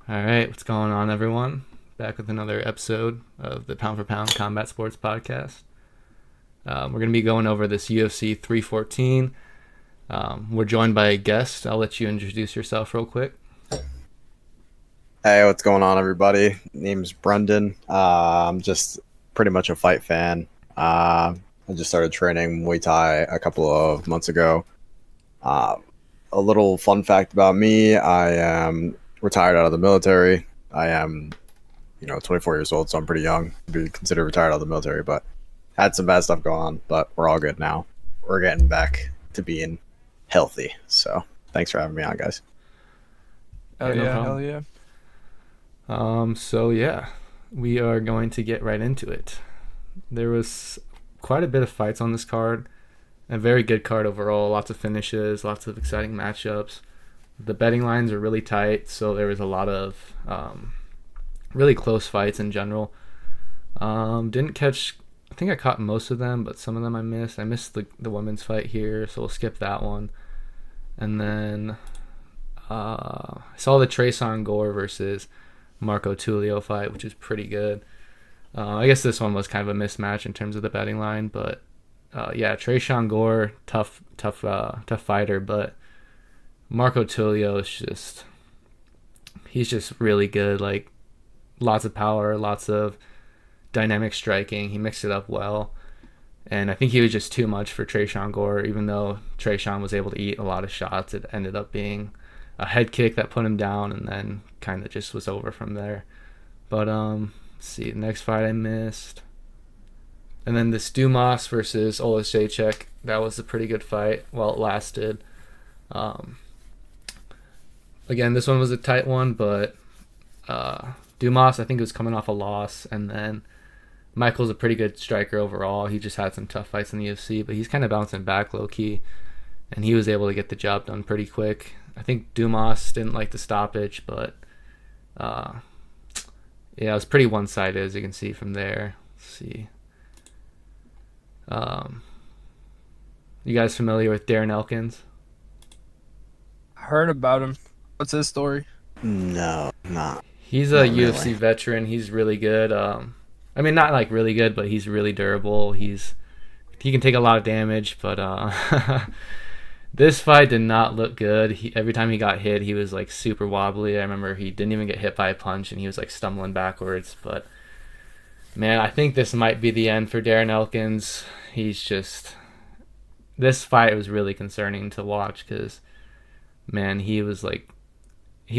All right, what's going on, everyone? Back with another episode of the Pound for Pound Combat Sports Podcast. We're going to be going over this UFC 314. We're joined by a guest. I'll let you introduce yourself real quick. Hey, what's going on, everybody? Name's Brendan. I'm just pretty much a fight fan. I just started training Muay Thai a couple of months ago. Uh, a little fun fact about me: I am retired out of the military. I am, 24 years old, so I'm pretty young to be considered retired out of the military. But had some bad stuff going on, but we're all good now. We're getting back to being healthy. So thanks for having me on, guys. Yeah, Hell no yeah, hell problem. yeah. So we are going to get right into it. There was quite a bit of fights on this card. A very good card overall. Lots of finishes, lots of exciting matchups. The betting lines are really tight, so there was a lot of really close fights in general. Didn't catch. I think I caught most of them, but some of them I missed. I missed the women's fight here, so we'll skip that one. And then I saw the Treson Gore versus Marco Tulio fight, which is pretty good. I guess this one was kind of a mismatch in terms of the betting line, but yeah, Treson Gore, tough fighter, but Marco Tulio is he's just really good. Like lots of power, lots of dynamic striking. He mixed it up well. And I think he was just too much for Treson Gore. Even though Treson was able to eat a lot of shots, it ended up being a head kick that put him down, and then kind of just was over from there. But let's see, the next fight I missed, and then this Dumas versus Olasejchik. That was a pretty good fight while it lasted. Um, Again, this one was a tight one, but Dumas, I think, was coming off a loss, and then Michael's a pretty good striker overall. He just had some tough fights in the UFC, but he's kind of bouncing back low key, and he was able to get the job done pretty quick. I think Dumas didn't like the stoppage, but uh, yeah, it was pretty one sided as you can see from there. Let's see. Um, you guys familiar with Darren Elkins? I heard about him. What's his story? No, not He's a not UFC really. veteran. He's really good. I mean, not like really good, but he's really durable. He can take a lot of damage, but this fight did not look good. Every time he got hit, he was like super wobbly. I remember he didn't even get hit by a punch, and he was like stumbling backwards. But man, I think this might be the end for Darren Elkins. He's just This fight was really concerning to watch because man, he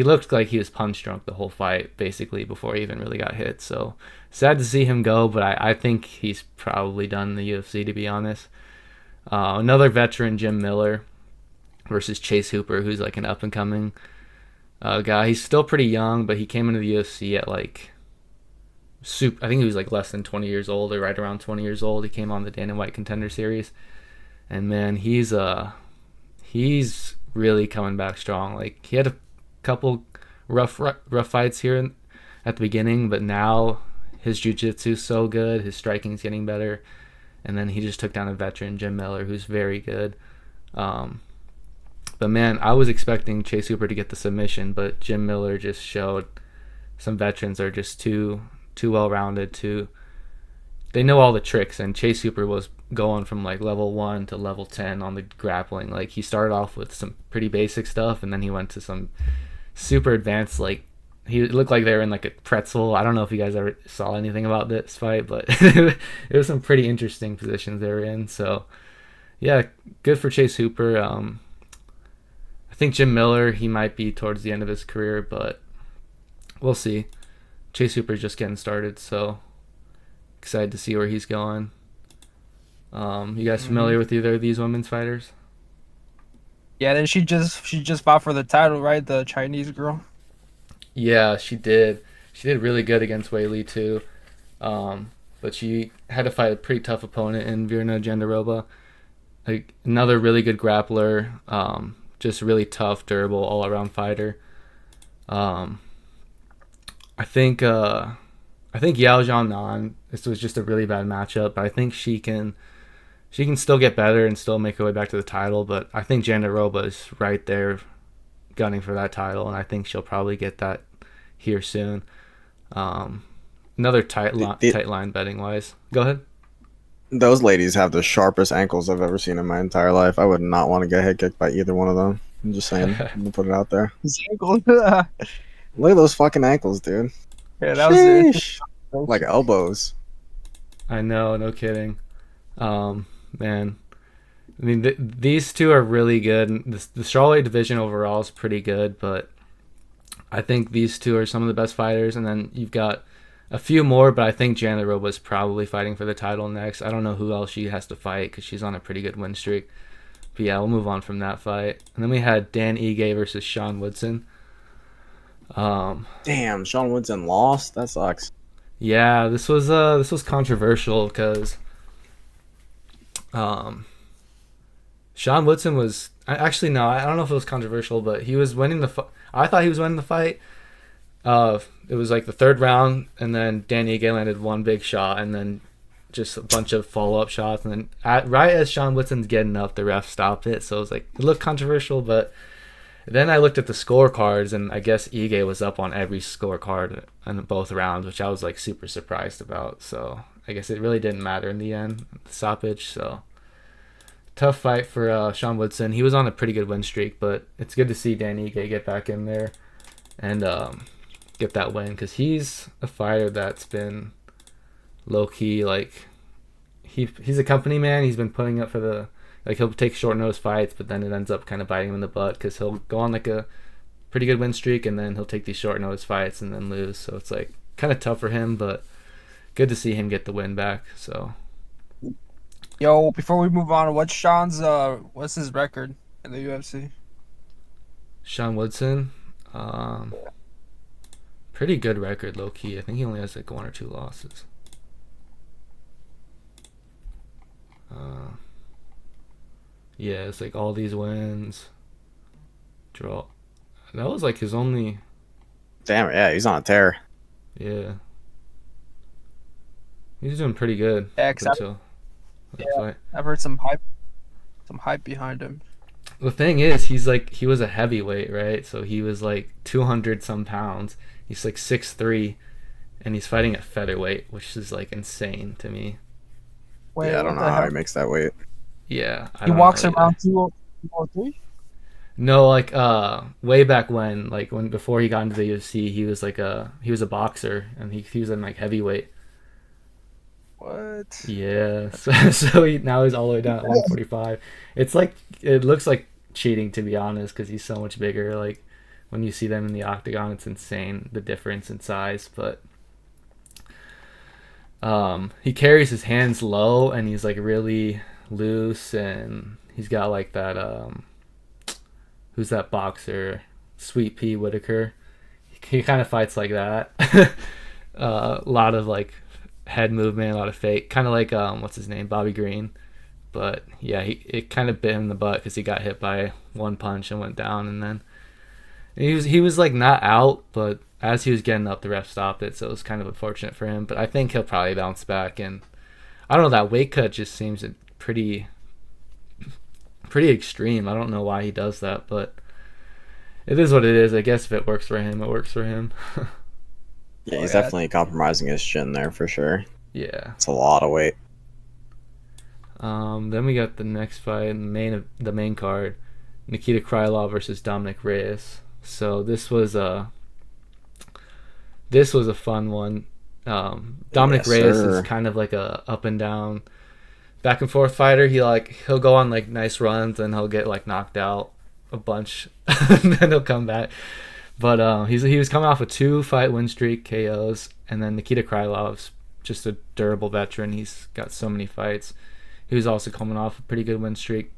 looked like he was punch drunk the whole fight, basically, before he even really got hit. So sad to see him go, but I think he's probably done in the UFC, to be honest. Another veteran, Jim Miller, versus Chase Hooper, who's like an up and coming guy. He's still pretty young, but he came into the UFC at like I think he was like less than 20 years old, or right around 20 years old. He came on the Dana White Contender Series, and man, he's really coming back strong. Like he had a couple rough fights here at the beginning, but now his jiu-jitsu's so good, his striking's getting better, and then he just took down a veteran, Jim Miller, who's very good. Um, but man, I was expecting Chase Hooper to get the submission, but Jim Miller just showed some veterans are just too well rounded. They know all the tricks, and Chase Hooper was going from like level 1 to level 10 on the grappling. Like he started off with some pretty basic stuff, and then he went to some super advanced, like he looked like they were in like a pretzel. I don't know if you guys ever saw anything about this fight, but it was some pretty interesting positions they were in. So yeah, good for Chase Hooper. I think Jim Miller, he might be towards the end of his career, but we'll see. Chase Hooper's just getting started, so excited to see where he's going. You guys hmm familiar with either of these women's fighters? Yeah, then she just fought for the title, right? The Chinese girl. Yeah, she did. She did really good against Wei Li too. But she had to fight a pretty tough opponent in Virna Jandiroba. Like another really good grappler. Just really tough, durable, all around fighter. Um, I think I think Yao Jianan. This was just a really bad matchup, but I think she can still get better and still make her way back to the title. But I think Jandiroba is right there gunning for that title, and I think she'll probably here soon. Another tight line betting wise. Go ahead. Those ladies have the sharpest ankles I've ever seen in my entire life. I would not want to get head kicked by either one of them. I'm just saying. I'm gonna put it out there. Yeah, Look at those fucking ankles, dude. that was it. Sheesh. Like elbows. I know, no kidding. Man, I mean, these two are really good. The strawweight division overall is pretty good, but I think these two are some of the best fighters. And then you've got a few more, but I think Jana Roba's probably fighting for the title next. I don't know who else she has to fight because she's on a pretty good win streak. But yeah, we'll move on from that fight. And then we had Dan Ige versus Sean Woodson. Damn, Sean Woodson lost. That sucks. Yeah, this was controversial because Sean Woodson was actually no, I don't know if it was controversial, but he was winning I thought he was winning the fight. It was like the third round, and then Danny Ige landed one big shot, and then just a bunch of follow-up shots, and then right as Sean Woodson's getting up, the ref stopped it. So it was like, it looked controversial, but then I looked at the scorecards, and I guess Ige was up on every scorecard in both rounds, which I was like super surprised about. So I guess it really didn't matter in the end, the stoppage. So tough fight for Sean Woodson. He was on a pretty good win streak, but it's good to see Danny Ige get back in there and get that win, because he's a fighter that's been low-key, like, he's a company man. He's been putting up for the, like, he'll take short notice fights, but then it ends up kind of biting him in the butt because he'll go on like a pretty good win streak, and then he'll take these short notice fights and then lose. So it's like kind of tough for him, but good to see him get the win back. So Yo, before we move on, what's his record in the UFC? Sean Woodson, pretty good record, low key. I think he only has like 1 or 2 losses. Yeah, it's like all these wins, draw. That was like his only. Damn, yeah, he's on a tear. Yeah, he's doing pretty good. Yeah, I've heard some hype behind him. The thing is, he was a heavyweight, right? So he was like 200 some pounds. He's like 6'3", and he's fighting at featherweight, which is like insane to me. Wait, yeah, I don't know how he makes that weight. Yeah, he walks around 203. No, like way back when, like before he got into the UFC, he was a boxer, and he was in like heavyweight. What? Yeah, so now he's all the way down at 145. It's like, it looks like cheating, to be honest, because he's so much bigger. Like when you see them in the octagon, it's insane, the difference in size. But he carries his hands low, and he's like really loose, and he's got like that who's that boxer, Sweet Pea Whitaker. He kind of fights like that. A lot of like head movement, a lot of fake, kind of like what's his name, Bobby Green. But yeah, it kind of bit him in the butt because he got hit by one punch and went down, and then he was like not out, but as he was getting up, the ref stopped it, so it was kind of unfortunate for him. But I think he'll probably bounce back, and I don't know, that weight cut just seems pretty extreme. I don't know why he does that, but it is what it is. I guess if it works for him, it works for him. Yeah, he's definitely compromising his chin there for sure. Yeah, it's a lot of weight. Then we got the next fight, the main card, Nikita Krylov versus Dominic Reyes. So this was a fun one. Dominic Reyes is kind of like a up and down, back and forth fighter. He'll go on like nice runs, and he'll get like knocked out a bunch, and then he'll come back. But he was coming off a 2-fight win streak, KOs, and then Nikita Krylov's just a durable veteran. He's got so many fights. He was also coming off a pretty good win streak,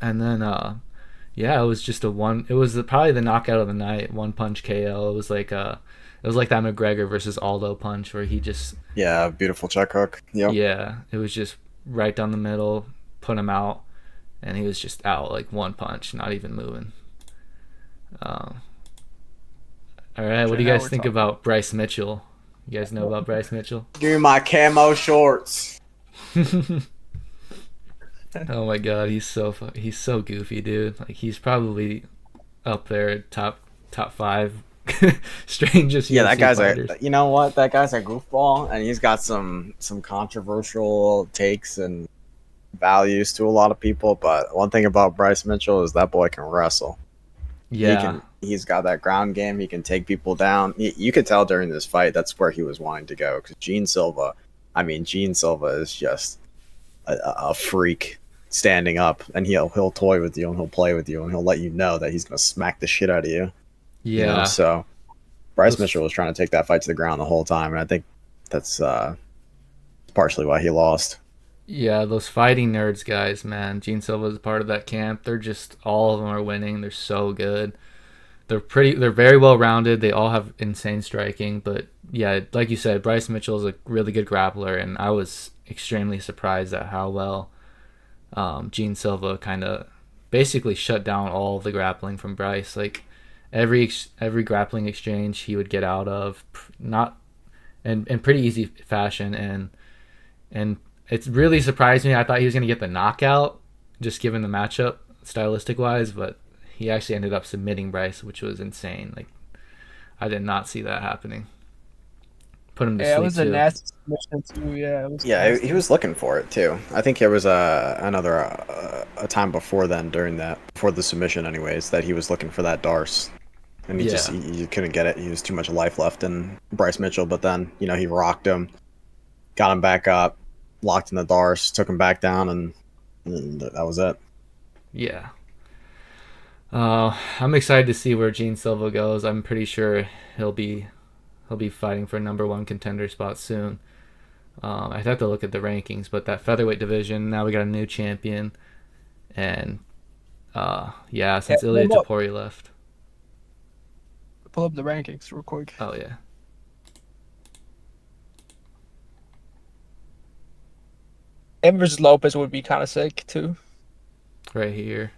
and then it was just it was probably the knockout of the night, 1-punch KO. It was like that McGregor versus Aldo punch where he just beautiful check hook. Yep. Yeah, it was just right down the middle, put him out, and he was just out like 1 punch, not even moving. All right, what do you guys think about Bryce Mitchell? You guys know about Bryce Mitchell? Give me my camo shorts. Oh my god, he's so goofy, dude. Like, he's probably up there top 5 strangest Yeah, that UFC guy's a. fighters. You know what? That guy's a goofball, and he's got some controversial takes and values to a lot of people. But one thing about Bryce Mitchell is that boy can wrestle. He Yeah, can. He's got that ground game. He can take people down. You could tell during this fight that's where he was wanting to go because Gene Silva. I mean, Gene Silva is just a freak standing up, and he'll toy with you and he'll play with you and he'll let you know that he's gonna smack the shit out of you. You know, yeah. so Bryce Those Mitchell was trying to take that fight to the ground the whole time, and I think that's partially why he lost. Yeah, those fighting nerds guys, man. Gene Silva's a part of that camp. They're just all of them are winning. They're so good. They're very well rounded. They all have insane striking, but yeah, like you said, Bryce Mitchell is a really good grappler, and I was extremely surprised at how well Gene Silva kind of basically shut down all of the grappling from Bryce. Like every grappling exchange he would get out of, not in pretty easy fashion, and it's really surprised me. I thought he was gonna get the knockout, just given the matchup stylistic wise, but he actually ended up submitting Bryce, which was insane. Like I did not see that happening. Put him to Yeah, it sleep was a too. nasty submission too. Yeah, it was Yeah, he nasty. was looking for it too. I think there was another a time before then during that before the submission, anyways, that he was looking for that Darce, and Yeah, he couldn't get it. He was too much life left in Bryce Mitchell, but then he rocked him, got him back up, locked in the Darce, took him back down, and that was it. yeah. I'm excited to see where Gene Silva goes. I'm pretty sure he'll be he'll be fighting for a number one contender spot soon. I'd have to look at the rankings, but that featherweight division now we got a new champion, and yeah, Yeah, since Ilya Tapori left. pull up the rankings real quick. Oh yeah, Him versus Lopez would be kind of sick too. right here.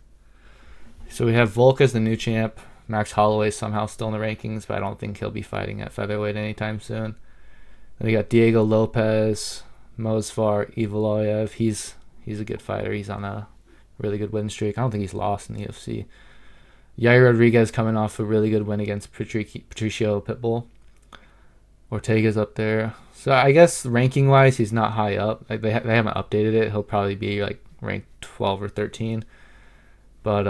So we have Volk as the new champ. Max Holloway somehow still in the rankings, but I don't think he'll be fighting at featherweight anytime soon. Then we got Diego Lopez, Mosfar Evloev. He's a good fighter. He's on a really good win streak. I don't think he's lost in the UFC. Yair Rodriguez coming off a really good win against Patricio Pitbull. Ortega's up there. So I guess ranking wise, he's not high up. Like they haven't updated it. He'll probably be like ranked 12 or 13. But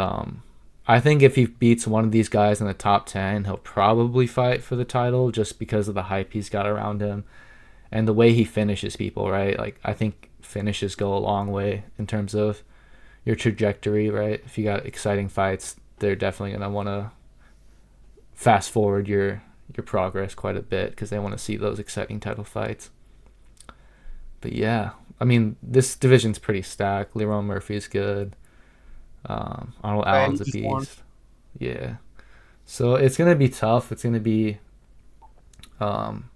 I think if he beats one of these guys in the top 10, he'll probably fight for the title just because of the hype he's got around him and the way he finishes people, right? Like I think finishes go a long way in terms of your trajectory, right? If you got exciting fights, they're definitely going to want to fast forward your progress quite a bit because they want to see those exciting title fights. But yeah, I mean, this division's pretty stacked. Lerone Murphy's good. Arnold Man, Allen's he a just won. beast. Yeah. So it's going to be tough. It's going to be um,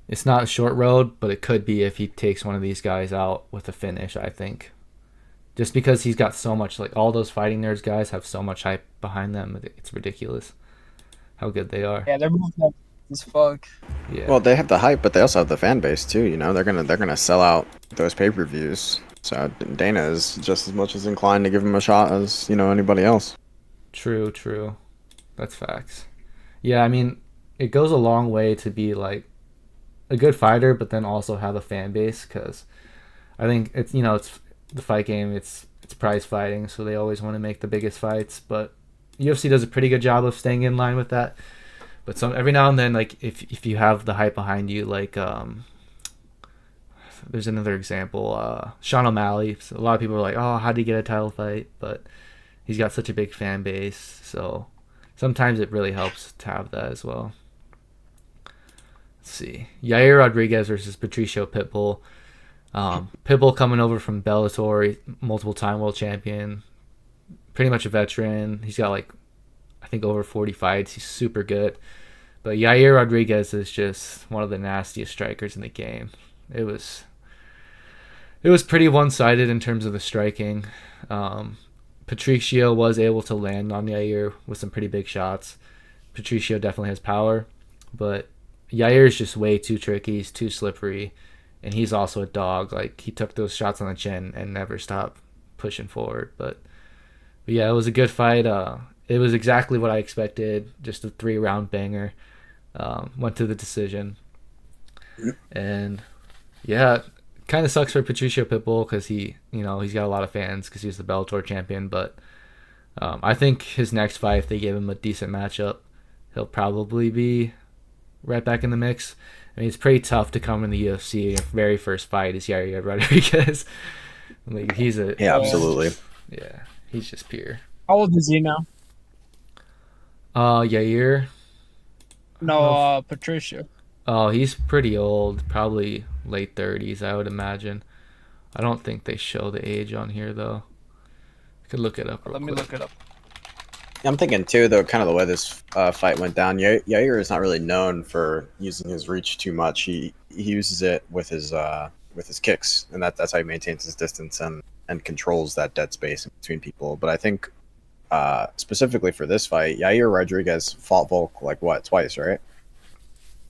it's not a short road, but it could be if he takes one of these guys out with a finish, I think. Just because he's got so much, like all those fighting nerds guys have so much hype behind them. It's ridiculous how good they are. Yeah, they're moving up as fuck. Yeah. Well, they have the hype, but they also have the fan base too. They're gonna sell out those pay-per-views. So Dana is just as much as inclined to give him a shot as anybody else. True, true. That's facts. Yeah, I mean, it goes a long way to be like a good fighter, but then also have a fan base because I think it's the fight game. It's prize fighting, so they always want to make the biggest fights. But UFC does a pretty good job of staying in line with that. But some every now and then, like if you have the hype behind you, like there's another example, Sean O'Malley. So a lot of people are like, oh, how did he get a title fight? But he's got such a big fan base, so sometimes it really helps to have that as well. Let's see, Yair Rodriguez versus Patricio Pitbull. Pitbull coming over from Bellator, multiple time world champion, pretty much a veteran. He's got like I think over 40 fights. He's super good. But Yair Rodriguez is just one of the nastiest strikers in the game. It was pretty one-sided in terms of the striking. Patricio was able to land on Yair with some pretty big shots. Patricio definitely has power, but Yair is just way too tricky. He's too slippery, and he's also a dog. Like he took those shots on the chin and never stopped pushing forward. But yeah, it was a good fight. it was exactly what I expected. Just a 3-round banger. Went to the decision, and yeah, kind of sucks for Patricio Pitbull because he's got a lot of fans because he's the Bellator champion. But I think his next fight, if they give him a decent matchup, he'll probably be right back in the mix. I mean, it's pretty tough to come in the UFC. Your very first fight is Yair Rodriguez. Like he's a Yeah, Yeah. absolutely. yeah, he's just pure. How old is he now? Yair. I don't know if, No, Patricia. oh, he's pretty old, probably late 30s, I would imagine. I don't think they show the age on here though. I could look it up real Let me quick. look it up. I'm thinking too, though, kind of the way this fight went down. Yair is not really known for using his reach too much. He uses it with his kicks, and that's how he maintains his distance and controls that dead space in between people. But I think specifically for this fight, Yair Rodriguez fought Volk like what twice, right?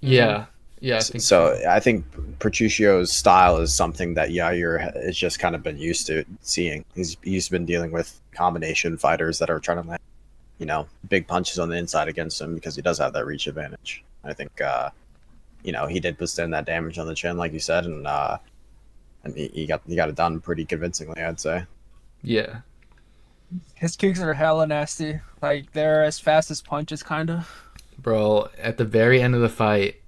Yeah, yeah, I think So so. I think Patricio's style is something that Yair has just kind of been used to seeing. He's been dealing with combination fighters that are trying to land, big punches on the inside against him because he does have that reach advantage. I think he did withstand that damage on the chin, like you said, and he got it done pretty convincingly, I'd say. Yeah, His kicks are hella nasty. Like they're as fast as punches, kinda. bro. At the very end of the fight,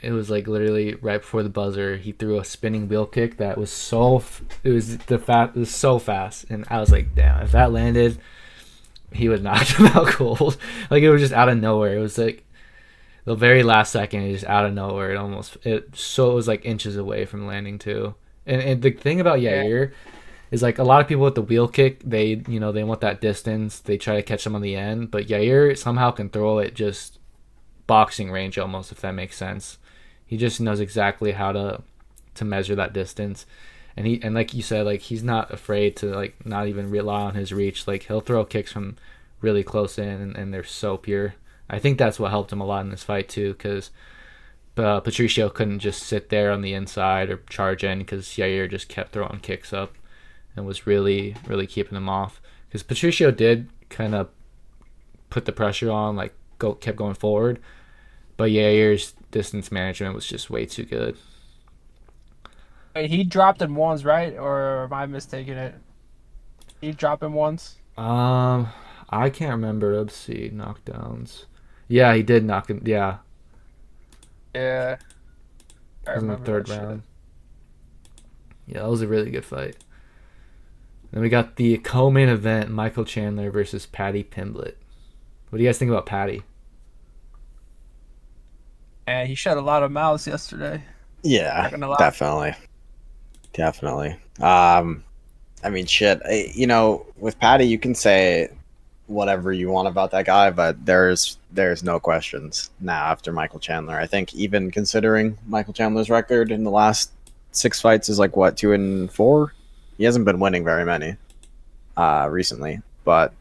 it was like literally right before the buzzer. He threw a spinning wheel kick that was it was so fast, and I was like, damn, if that landed, he would knock him out cold. Like it was just out of nowhere. It was like the very last second, just out of nowhere. It was like inches away from landing too. And the thing about Yeah. Yair is like a lot of people with the wheel kick, they want that distance. They try to catch them on the end, but Yair somehow can throw it just boxing range almost, if that makes sense. He just knows exactly how to measure that distance. And like you said, like he's not afraid to like not even rely on his reach. Like he'll throw kicks from really close in, and they're so pure. I think that's what helped him a lot in this fight too, because Patricio couldn't just sit there on the inside or charge in because Yair just kept throwing kicks up and was really really keeping him off. Because Patricio did kind of put the pressure on, like kept going forward, but Yair's distance management was just way too good. Wait, he dropped him once, right? Or am I mistaking it? He dropped him once. Um, I can't remember. Let's see, knockdowns. Yeah, he did knock him. Yeah, Yeah, I it was in the remember that third shit. round. Yeah, that was a really good fight. Then we got the co-main event: Michael Chandler versus Paddy Pimblett. What do you guys think about Paddy? And he shut a lot of mouths yesterday. Yeah, Not gonna lie. definitely. I mean, shit. With Patty, you can say whatever you want about that guy, but there's no questions now after Michael Chandler. I think even considering Michael Chandler's record in the last 6 fights is like what 2-4. He hasn't been winning very many recently, but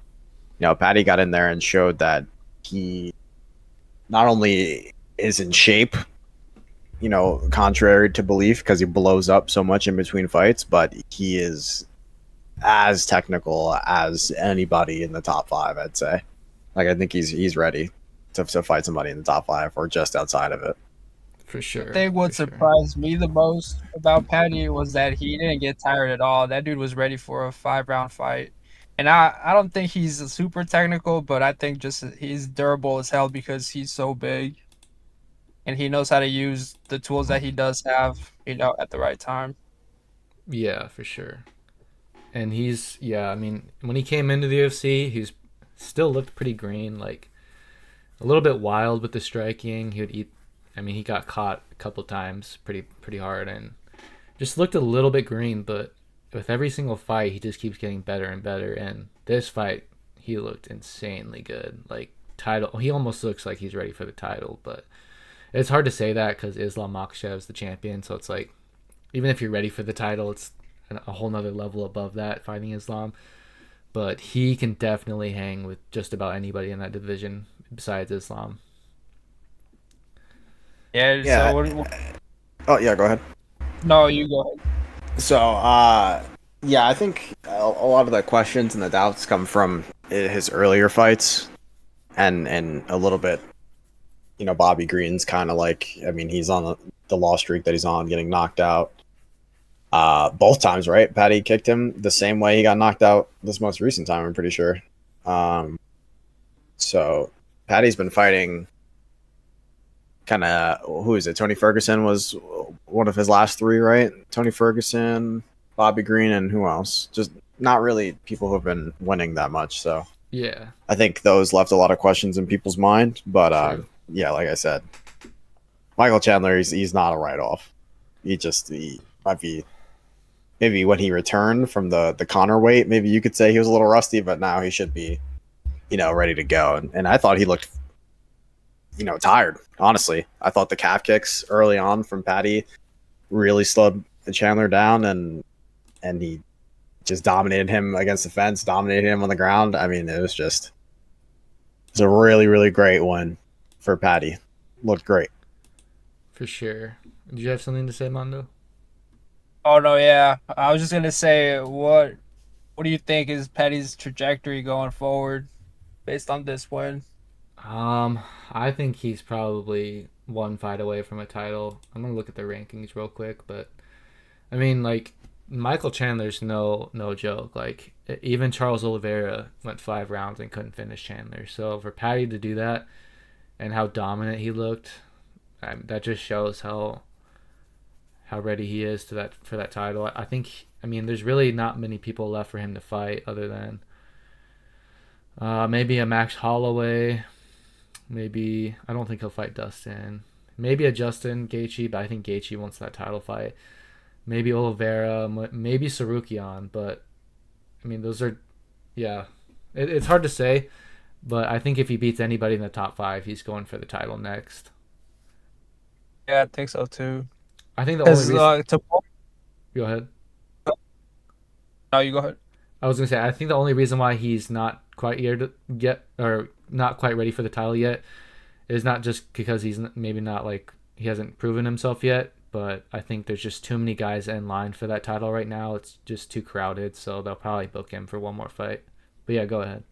Patty got in there and showed that he not only is in shape, contrary to belief, because he blows up so much in between fights, but he is as technical as anybody in the top 5, I'd say. Like, I think he's ready to fight somebody in the top 5 or just outside of it. For I sure. think what For sure. surprised me the most about Paddy was that he didn't get tired at all. That dude was ready for a 5-round fight. And I don't think he's super technical, but I think just he's durable as hell because he's so big. And he knows how to use the tools that he does have, at the right time. Yeah, for sure. And I mean, when he came into the UFC, he's still looked pretty green, like a little bit wild with the striking. He would eat. I mean, he got caught a couple times, pretty hard, and just looked a little bit green. But with every single fight, he just keeps getting better and better. And this fight, he looked insanely good. Like title, he almost looks like he's ready for the title. But it's hard to say that because Islam Makhachev's the champion. So it's like, even if you're ready for the title, it's a whole nother level above that fighting Islam. But he can definitely hang with just about anybody in that division besides Islam. Yeah, Yeah. so Oh yeah, go ahead. no, you go ahead. So, yeah, I think a lot of the questions and the doubts come from his earlier fights. and a little bit, Bobby Green's kind of like, I mean, he's on the loss streak that he's on, getting knocked out. Both times, right? Paddy kicked him the same way he got knocked out this most recent time, I'm pretty sure. So Paddy's been fighting kind of, who is it? Tony Ferguson was one of his last three, right? Tony Ferguson, Bobby Green, and who else? Just not really people who have been winning that much. So Yeah, I think those left a lot of questions in people's mind. But true. yeah, like I said, Michael Chandler, he's not a write off. He might be, maybe when he returned from the Connor weight, maybe you could say he was a little rusty, but now he should be, ready to go. And I thought he looked, tired. Honestly, I thought the calf kicks early on from Paddy really slowed Chandler down, and he just dominated him against the fence, dominated him on the ground. I mean, it's a really, really great win for Paddy. Looked great. For sure. Did you have something to say, Mondo? Oh no, yeah. I was just gonna say, what do you think is Petty's trajectory going forward based on this win? I think he's probably one fight away from a title. I'm gonna look at the rankings real quick, but I mean, like, Michael Chandler's no joke. Like, even Charles Oliveira went 5 rounds and couldn't finish Chandler. So for Paddy to do that and how dominant he looked, that just shows how ready he is for that title. I think, I mean, there's really not many people left for him to fight other than maybe a Max Holloway. Maybe, I don't think he'll fight Dustin. Maybe a Justin Gaethje, but I think Gaethje wants that title fight. Maybe Oliveira, maybe Sarukian, but I mean, those are, yeah, it's hard to say, but I think if he beats anybody in the top 5, he's going for the title next. Yeah, I think so too. I think the only Because reason, go ahead. no, you go ahead. I was gonna say, I think the only reason why he's not quite here to get, or not quite ready for the title yet, is not just because he's maybe not, like, he hasn't proven himself yet, but I think there's just too many guys in line for that title right now. It's just too crowded, so they'll probably book him for one more fight. But yeah, go ahead.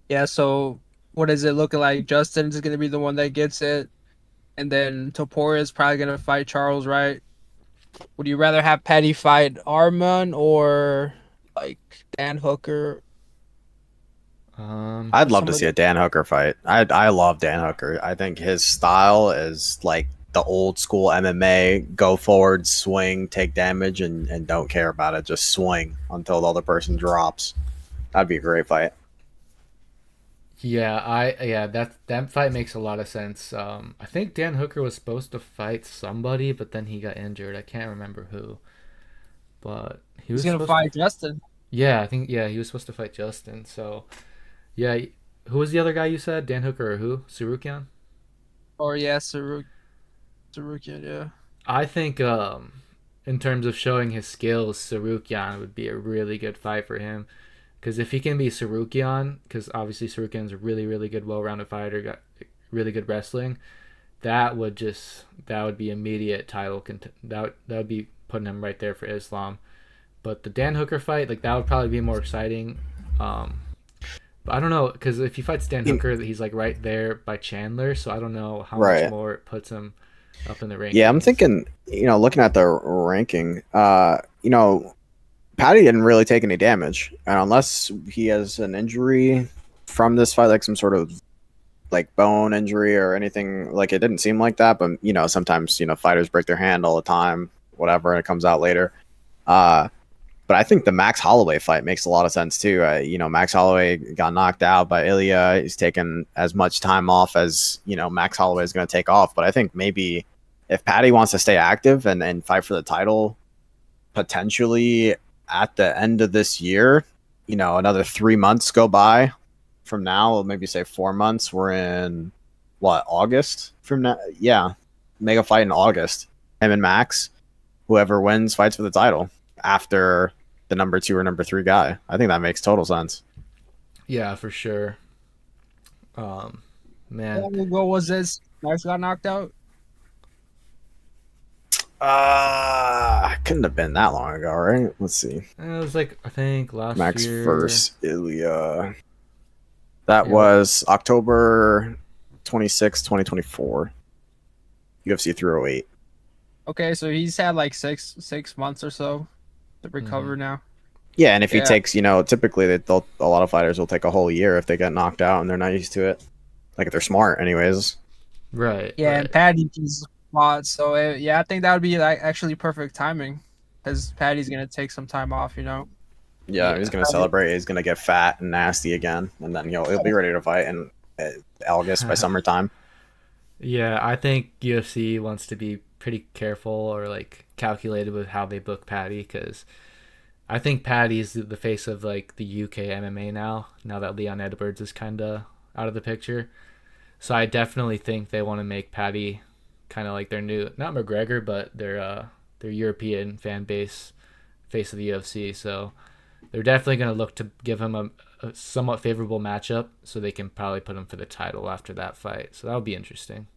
Yeah, so what is it looking like? Justin's gonna be the one that gets it, and then Topuria is probably gonna fight Charles, right? Would you rather have Petty fight Arman or like Dan Hooker I'd or love to see somebody? a Dan Hooker fight. I love Dan Hooker. I think his style is like the old school MMA: go forward, swing, take damage, and don't care about it. Just swing until the other person drops. That'd be a great fight. Yeah, that fight makes a lot of sense. I think Dan Hooker was supposed to fight somebody, but then he got injured. I can't remember who, but he He's was gonna supposed to. fight Justin. Yeah, I think, yeah, he was supposed to fight Justin. So yeah, who was the other guy you said? Dan Hooker or who? Sarukian? Or yeah, Sarukian, yeah. I think in terms of showing his skills, Sarukian would be a really good fight for him. Because if he can be Sarukian, because obviously Sarukian's a really, really good, well-rounded fighter, got really good wrestling, that would be immediate title that would be putting him right there for Islam. But the Dan Hooker fight, like, that would probably be more exciting. But I don't know, because if he fights Dan Hooker, he's like right there by Chandler, so I don't know how much Right. more it puts him up in the rankings. Yeah, I'm thinking, looking at the ranking, Paddy didn't really take any damage, and unless he has an injury from this fight, like some sort of like bone injury or anything, like it didn't seem like that. But sometimes fighters break their hand all the time, whatever, and it comes out later. Uh, but I think the Max Holloway fight makes a lot of sense too. Max Holloway got knocked out by Ilya. He's taken as much time off as Max Holloway is going to take off. But I think maybe if Paddy wants to stay active and fight for the title, potentially at the end of this year, another 3 months go by from now, maybe say 4 months. We're in what, August from now? Yeah, make a fight in August. Him and Max, whoever wins fights for the title after the number 2 or number 3 guy. I think that makes total sense. Yeah, for sure. How Man, long ago was this? Max got knocked out? Couldn't have been that long ago, right? Let's see. it was like, I think last Max year. versus Ilya. That Yeah, what- was October 26, 2024. UFC 308. Okay, so he's had like six months or so to recover mhm. now. Yeah, and if he Yeah, takes, typically a lot of fighters will take a whole year if they get knocked out and they're not used to it. Like if they're smart, anyways. Right, yeah, and right. Paddy he's fought, so yeah, I think that would be like actually perfect timing, because Paddy's gonna take some time off, you know. Yeah, he's Yeah. gonna celebrate. He's gonna get fat and nasty again, and then he'll be ready to fight in August by summertime. Yeah, I think UFC wants to be pretty careful or like calculated with how they book Paddy because I think Paddy's the face of like the UK MMA now. Now that Leon Edwards is kind of out of the picture, so I definitely think they want to make Paddy kind of like their new not McGregor but their European fan base face of the UFC. So they're definitely going to look to give him a somewhat favorable matchup so they can probably put him for the title after that fight. So that'll be interesting.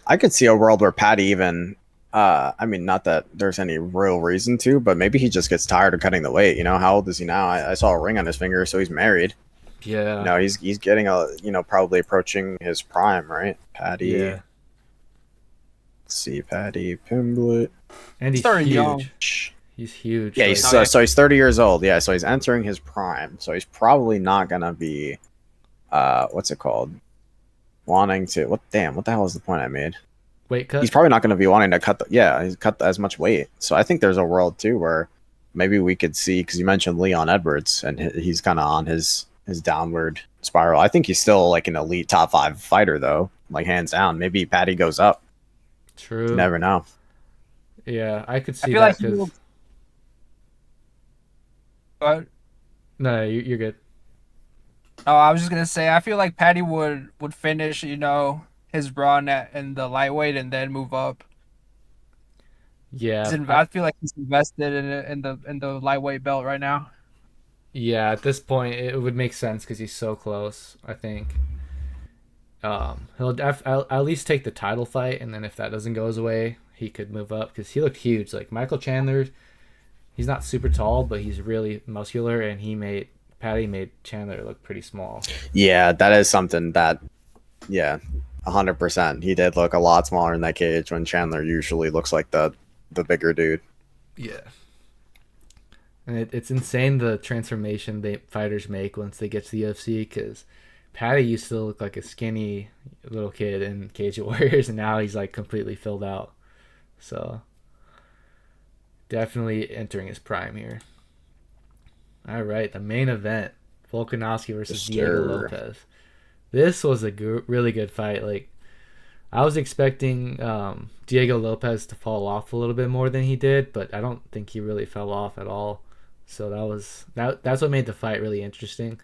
I could see a world where Patty even. I mean, not that there's any real reason to, but maybe he just gets tired of cutting the weight. How old is he now? I saw a ring on his finger, so he's married. Yeah, He's getting probably approaching his prime, right? Patty, yeah. let's see, Patty Pimblett. And He he's started young. huge. He's huge. Yeah, Like, Oh, yeah. so he's 30 years old. Yeah, so he's entering his prime. So he's probably not gonna be, what's it called? Wanting to what? Damn, what the hell is the point I made? weight cut. He's probably not gonna be wanting to he's cut as much weight. So I think there's a world too where maybe we could see because you mentioned Leon Edwards and he's kind of on his downward spiral. I think he's still like an elite top 5 fighter though, like hands down. Maybe Patty goes up. You True. never know. Yeah, I could I see feel that like he because will. But no, you're good. oh, I was just gonna say, I feel like Paddy would finish, his run in the lightweight and then move up. Yeah, I feel like he's invested in the lightweight belt right now. yeah. At this point, it would make sense because he's so close. I think I'll at least take the title fight, and then if that doesn't go his way, he could move up because he looked huge. Like Michael Chandler, he's not super tall, but he's really muscular, and Patty made Chandler look pretty small. Yeah, that is something that, yeah, 100%. He did look a lot smaller in that cage when Chandler usually looks like the bigger dude. Yeah. And it's insane the transformation fighters make once they get to the UFC because Patty used to look like a skinny little kid in Cage Warriors, and now he's like completely filled out. So definitely entering his prime here. All right, the main event: Volkanovski versus Diego Mr. Lopez. This was a really good fight. Like I was expecting Diego Lopez to fall off a little bit more than he did, but I don't think he really fell off at all. So that's what made the fight really interesting.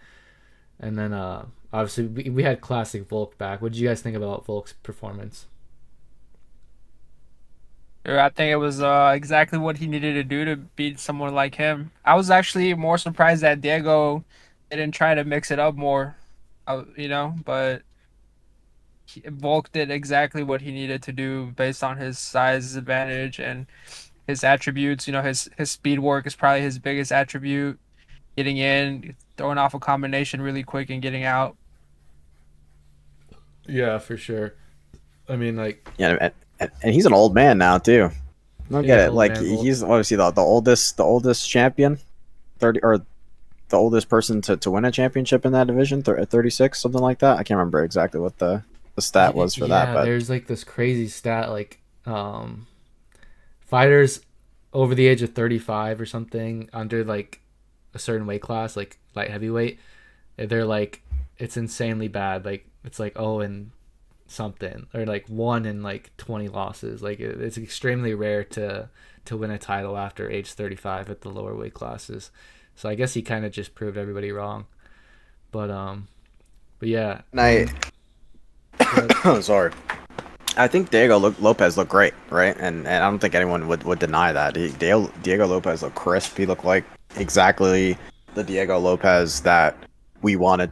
And then obviously we had classic Volk back. What did you guys think about Volk's performance? I think it was exactly what he needed to do to beat someone like him. I was actually more surprised that Diego didn't try to mix it up more, but Volk did exactly what he needed to do based on his size advantage and his attributes. His speed work is probably his biggest attribute. Getting in, throwing off a combination really quick, and getting out. Yeah, for sure. I mean, like, Yeah, and he's an old man now too. I don't get yeah, it. old Like man Volk. he's obviously the oldest champion, 30 or the oldest person to win a championship in that division, 36, something like that. I can't remember exactly what the stat was for that, Yeah, but there's like this crazy stat like fighters over the age of 35 or something under like a certain weight class like light heavyweight, they're like it's insanely bad. Like it's like and something or like 1 in like 20 losses. Like it's extremely rare to win a title after age 35 at the lower weight classes. So I guess he kind of just proved everybody wrong. But yeah, and I sorry. I think Diego Lopez looked great, right? And I don't think anyone would deny that. Diego Lopez looked crisp. He looked like exactly the Diego Lopez that we wanted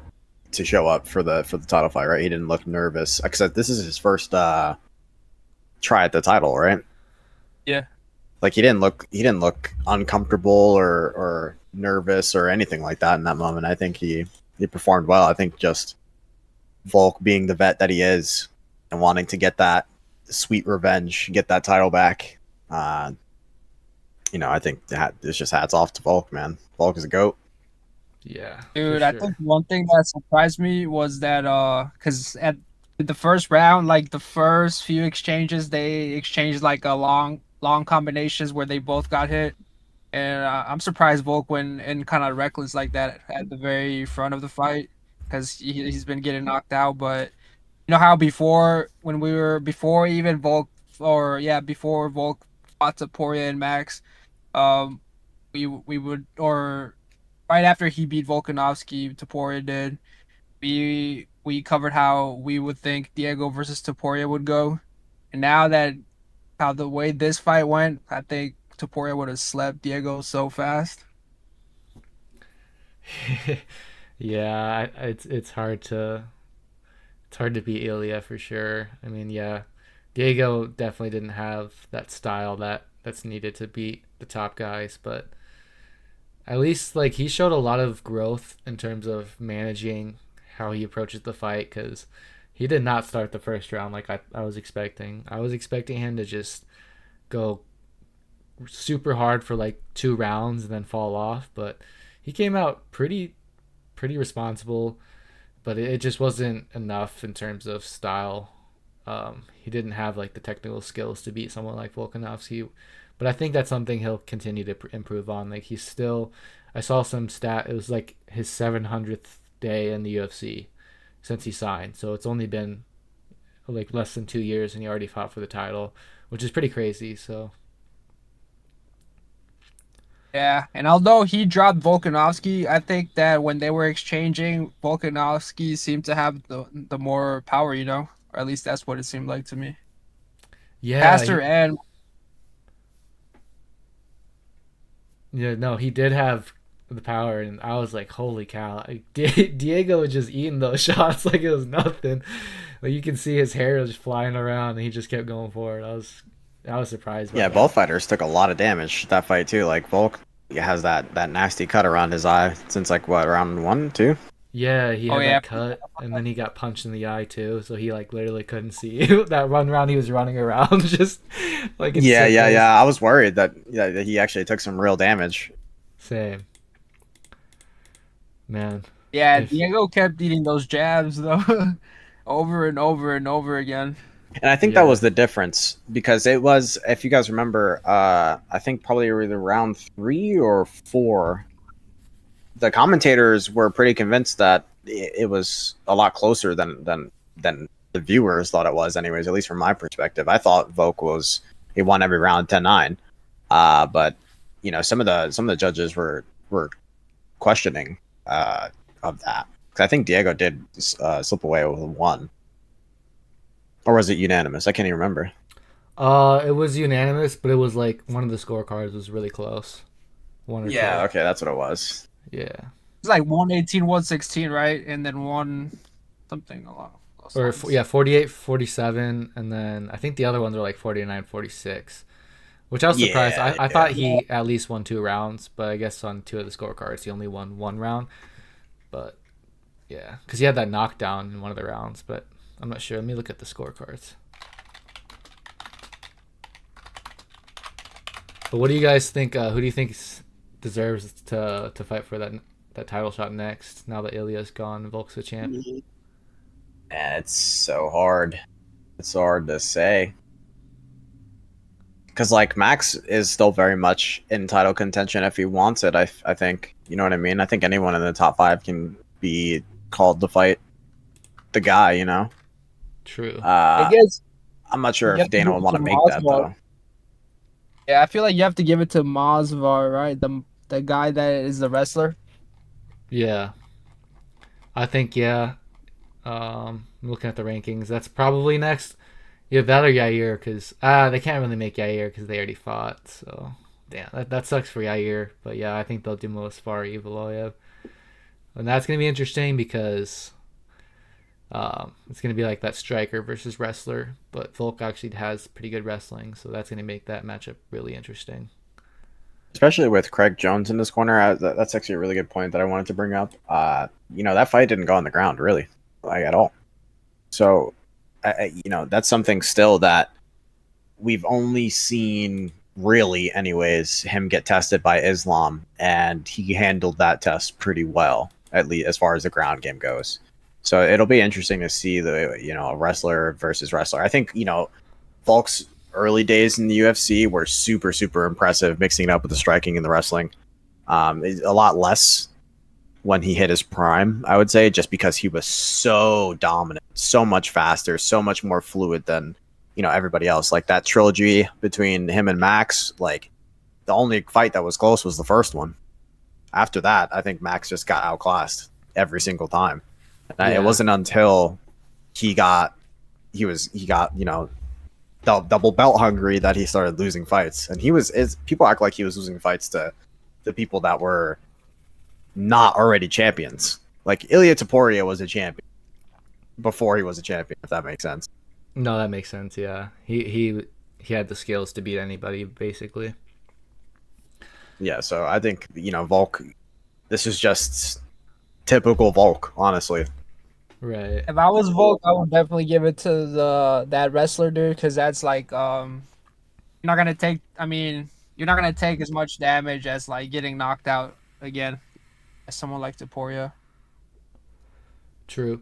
to show up for the title fight, right? He didn't look nervous. Except this is his first try at the title, right? Yeah. Like he didn't look uncomfortable or nervous or anything like that in that moment. I think he he performed well. I think just Volk being the vet that he is and wanting to get that sweet revenge, get that title back. Uh, I think it's just hats off to Volk, man. Volk is a goat. Yeah, for Dude, I think sure. one thing that surprised me was that cuz at the first round, like the first few exchanges, they exchanged like a long combinations where they both got hit. And I'm surprised Volk went and kind of reckless like that at the very front of the fight because he's been getting knocked out. But you know how before, when we were before even Volk, or yeah, before Volk fought Taporia and Max, um, we would, or right after he beat Volkanovski, Taporia did. We covered how we would think Diego versus Taporia would go, and now that how the way this fight went, I think Taporia would have slept Diego so fast. Yeah, it's hard to beat Ilya for sure. I mean, yeah, Diego definitely didn't have that style that's needed to beat the top guys, but at least like he showed a lot of growth in terms of managing how he approaches the fight because he did not start the first round like I was expecting. I was expecting him to just go super hard for like 2 rounds and then fall off, but he came out pretty responsible, but it just wasn't enough in terms of style. He didn't have like the technical skills to beat someone like Volkanovski, but I think that's something he'll continue to improve on. Like he's still, I saw some stat. It was like his 700th day in the UFC since he signed, so it's only been like less than 2 years, and he already fought for the title, which is pretty crazy. So Yeah, and although he dropped Volkanovski, I think that when they were exchanging, Volkanovski seemed to have the more power, or at least that's what it seemed like to me. yeah, Faster and yeah, no, he did have the power, and I was like, holy cow! Like, Diego was just eating those shots like it was nothing. Like you can see his hair was just flying around, and he just kept going forward. I was surprised by Yeah, both that. fighters took a lot of damage that fight too. Like Volk has that nasty cut around his eye since like what round one, two. Yeah, he oh had yeah, that cut, and then he got punched in the eye too, so he like literally couldn't see that run round he was running around, just like in Yeah, yeah, circles. yeah. I was worried that he actually took some real damage. Same, man. yeah. If Diego kept eating those jabs though, over and over and over again. And I think that yeah, was the difference because it was, if you guys remember, I think probably either round 3 or 4, the commentators were pretty convinced that it was a lot closer than the viewers thought it was. Anyways, at least from my perspective, I thought Volk was he won every round 10-9. But some of the judges were questioning of that because I think Diego did slip away with one, or was it unanimous? I can't even remember. it was unanimous, but it was like one of the scorecards was really close, one or Yeah, two. okay, that's what it was. Yeah, It's like 118, 116, right? And then one something along those or lines. yeah, 48, 47, and then I think the other ones are like 49, 46. Which I was surprised. Yeah, I yeah. thought he at least won 2 rounds, but I guess on two of the scorecards he only won 1 round. But yeah, because he had that knockdown in one of the rounds, but I'm not sure. Let me look at the scorecards. But what do you guys think? Who do you think deserves to fight for that title shot next? Now that Ilya's gone, Volk's the champ. And it's so hard. It's so hard to say. Because, like, Max is still very much in title contention if he wants it, I think. You know what I mean? I think anyone in the top 5 can be called to fight the guy, you know? True. I Uh, guess I'm not sure you if have to Dana give would it want to to make that, Masvidal. though. Yeah, I feel like you have to give it to Masvidal, right? The guy that is the wrestler. Yeah, I think yeah. I'm looking at the rankings. That's probably next. Yeah, that or Yair, because they can't really make Yair because they already fought. So, damn, that sucks for Yair. But yeah, I think they'll do Mospari Evaloyev, and that's gonna be interesting because it's gonna be like that striker versus wrestler. But Volk actually has pretty good wrestling, so that's gonna make that matchup really interesting. especially with Craig Jones in this corner. That's actually a really good point that I wanted to bring up. That fight didn't go on the ground really, like at all. So, that's something still that we've only seen really, anyways, him get tested by Islam, and he handled that test pretty well, at least as far as the ground game goes. So it'll be interesting to see wrestler versus wrestler. I think Volk's early days in the UFC were super, super impressive, mixing it up with the striking and the wrestling. A lot less when he hit his prime, I would say, just because he was so dominant, so much faster, so much more fluid than everybody else. Like that trilogy between him and Max, like the only fight that was close was the first one. After that, I think Max just got outclassed every single time. And it wasn't until he got double belt hungry that he started losing fights. And people act like he was losing fights to the people that were not already champions. Like Ilia Topuria was a champion before he was a champion, if that makes sense. No, that makes sense. Yeah, he had the skills to beat anybody, basically. Yeah, so I think Volk. This is just typical Volk, honestly. Right. If I was Volk, I would definitely give it to that wrestler dude, because that's like you're not gonna take. I mean, you're not gonna take as much damage as like getting knocked out again as someone like Taporia. True.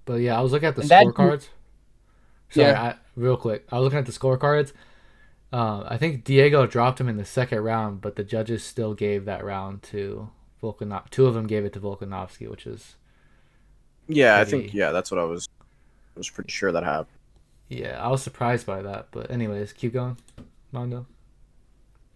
But yeah, I was looking at the And that scorecards. Sorry, Yeah. real quick. I was looking at the scorecards. I think Diego dropped him in the second round, but the judges still gave that round to Volkanov. Two of them gave it to Volkanovski, which is Yeah, I pretty. think that's what I was pretty sure that happened. Yeah, I was surprised by that. But anyways, keep going, Mondo.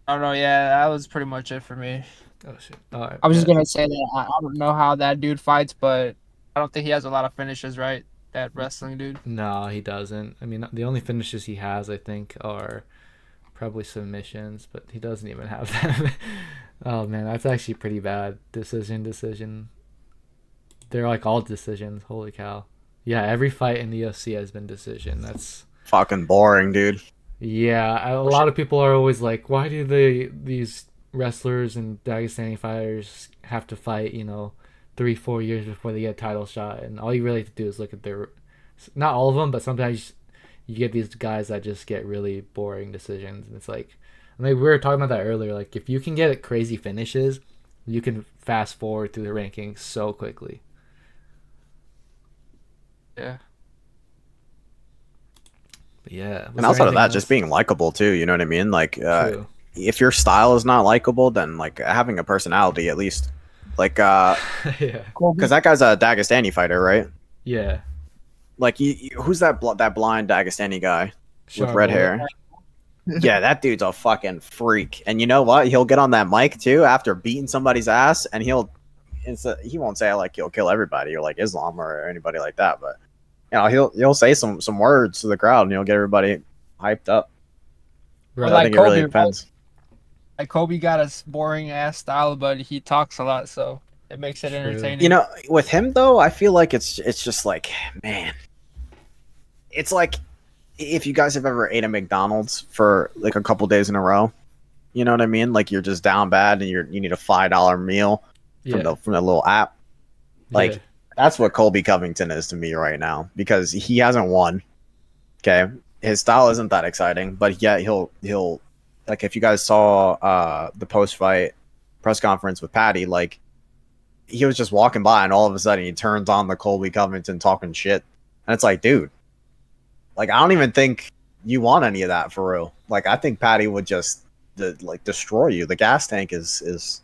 I don't know. Yeah, that was pretty much it for me. Oh shit. All right. I was just Bet. gonna say that I don't know how that dude fights, but I don't think he has a lot of finishes, right? That wrestling dude. No, he doesn't. I mean, the only finishes he has, I think, are probably submissions, but he doesn't even have them. Oh man, that's actually pretty bad. Decision. They're like all decisions. Holy cow. Yeah, every fight in the UFC has been decision. That's Fucking boring, dude. yeah. A lot of people are always like, why do these wrestlers and Dagestani fighters have to fight? 3-4 years before they get a title shot, and all you really have to do is look at their, not all of them, but sometimes you get these guys that just get really boring decisions, and it's like, I mean, we were talking about that earlier. Like, if you can get crazy finishes, you can fast forward through the rankings so quickly. Yeah. But yeah, was And there outside of anything that, else? just being likable too. You know what I mean? Like, True. if your style is not likable, then like having a personality at least. Like, Yeah. because that guy's a Dagestani fighter, right? Yeah. Like, who's that blind Dagestani guy with red Charlo. hair? Yeah, that dude's a fucking freak. And you know what? He'll get on that mic too after beating somebody's ass, and he won't say like he'll kill everybody or like Islam or anybody like that, but he'll say some words to the crowd and he'll get everybody hyped up. Right. So I think it really Kobe, depends. Like Kobe got a boring ass style, but he talks a lot, so it makes it True. entertaining. With him though, I feel like it's just like, man, it's like if you guys have ever ate a McDonald's for like a couple days in a row, you know what I mean? Like you're just down bad and you need a $5 meal from Yeah. the little app. Like Yeah. that's what Colby Covington is to me right now, because he hasn't won. Okay, his style isn't that exciting, but yet he'll like, if you guys saw the post fight press conference with Paddy, like he was just walking by and all of a sudden he turns on the Colby Covington talking shit, and it's like, dude, like I don't even think you want any of that for real. Like I think Paddy would just destroy you. The gas tank is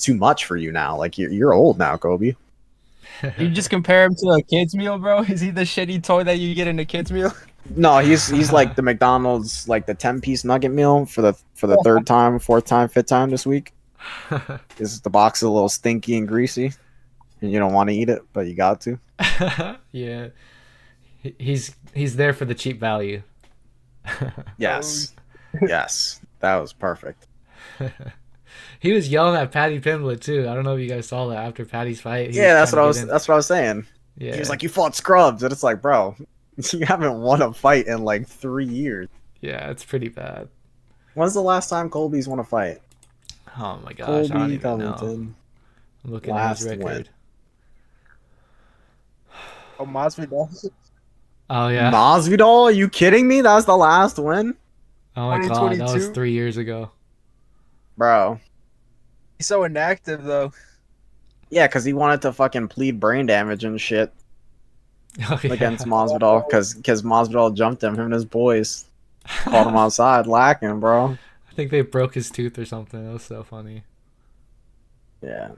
too much for you now. Like you're old now, Kobe. You just compare him to a kid's meal, bro. Is he the shitty toy that you get in a kid's meal? No, he's like the McDonald's, like the 10-piece nugget meal for the third time, fourth time, fifth time this week. Is the box a little stinky and greasy, and you don't want to eat it, but you got to. Yeah. He's there for the cheap value. Yes, yes, that was perfect. He was yelling at Paddy Pimblett too. I don't know if you guys saw that after Paddy's fight. Yeah, that's what I was. That's what I was saying. Yeah. He was like, "You fought scrubs," and it's like, bro, you haven't won a fight in like 3 years. Yeah, it's pretty bad. When's the last time Colby's won a fight? Oh my gosh, I don't Colby even know. Covington, I'm looking at his last win. record. Oh, Masvidal. Oh yeah. Masvidal? Are you kidding me? That's the last win, Oh my god, that was 2022. 3 years ago. bro. He's so inactive though. Yeah, because he wanted to fucking plead brain damage and shit Oh against yeah. Masvidal because Masvidal jumped him and his boys called him I outside lacking, bro. think they broke his tooth or something. That was so funny. Yeah.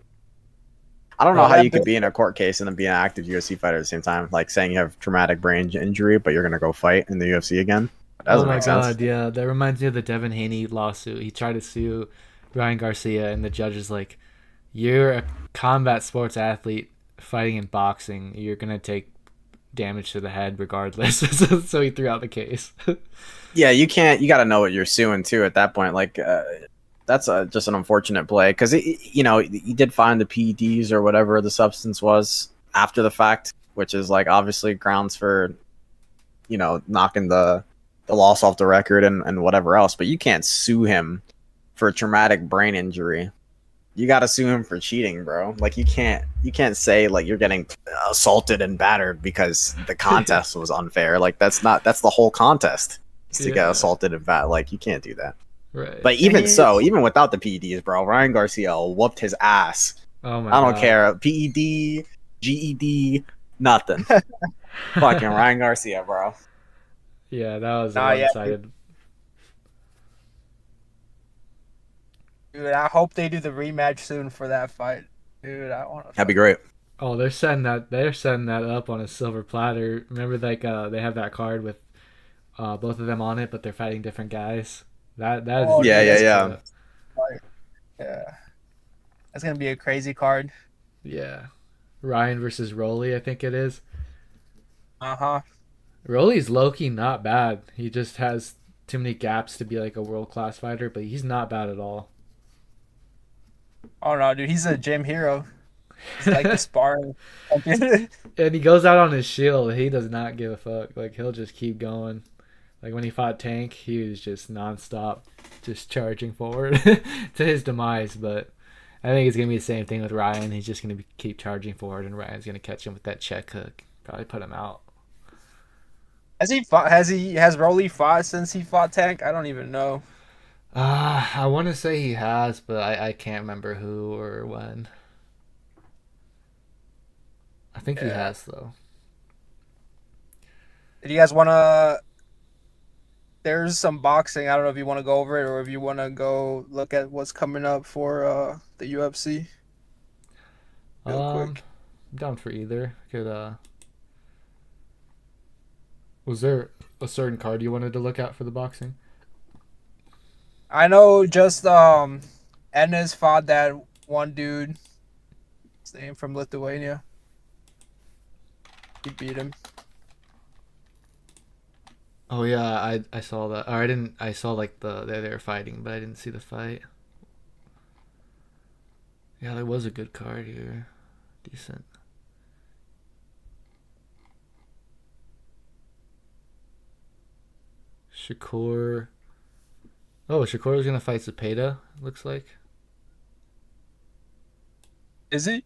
I don't know Oh, how that you could big, be in a court case and then be an active UFC fighter at the same time. Like saying you have traumatic brain injury, but you're gonna go fight in the UFC again. That Oh doesn't my make sense. god, yeah. That reminds me of the Devin Haney lawsuit. He tried to sue Ryan Garcia, and the judge is like, "You're a combat sports athlete fighting in boxing. You're gonna take damage to the head regardless." So he threw out the case. Yeah, you can't. You got to know what you're suing too at that point. Like, that's just an unfortunate play because he did find the PEDs or whatever the substance was after the fact, which is like obviously grounds for knocking the loss off the record and whatever else. But you can't sue him for a traumatic brain injury. You got to sue him for cheating, bro. Like you can't say like you're getting assaulted and battered because the contest was unfair. Like that's the whole contest is to get Yeah, assaulted and bat. Like you can't do that. right. But and even he so, even without the PEDs, bro, Ryan Garcia whooped his ass. Oh my I don't god. care. PED, GED, nothing. Fucking Ryan Garcia, bro. Yeah, that was a Nah, yeah, one-sided. dude. I hope they do the rematch soon for that fight, dude. I want to That'd be fuck. great. Oh, they're setting that up on a silver platter. Remember, like they have that card with both of them on it, but they're fighting different guys. That is Oh, Yeah, dude, yeah, that's yeah. the fight. Yeah, that's gonna be a crazy card. yeah. Ryan versus Rolly, I think it is. Uh huh. Rolly's low key not bad. He just has too many gaps to be like a world class fighter, but he's not bad at all. Oh no, dude, he's a gym hero. He's like the sparring champion. And he goes out on his shield. He does not give a fuck. Like he'll just keep going. Like when he fought Tank, he was just nonstop, just charging forward to his demise. But I think it's gonna be the same thing with Ryan. He's just gonna keep charging forward, and Ryan's gonna catch him with that check hook. Probably put him out. Has he fought? Has Rolly fought since he fought Tank? I don't even know. I want to say he has, but I can't remember who or when. I think he Yeah. has though. Did you guys wanna? There's some boxing. I don't know if you want to go over it or if you want to go look at what's coming up for the UFC real I'm quick. down for either. Could Was there a certain card you wanted to look at for the boxing? I know just Ennis fought that one dude. His name from Lithuania. He beat him. Oh yeah, I saw that. Or I didn't. I saw like they were fighting, but I didn't see the fight. Yeah, there was a good card here. Decent. Shakur. Oh, Shakur's gonna fight Zepeda. Looks like Is he?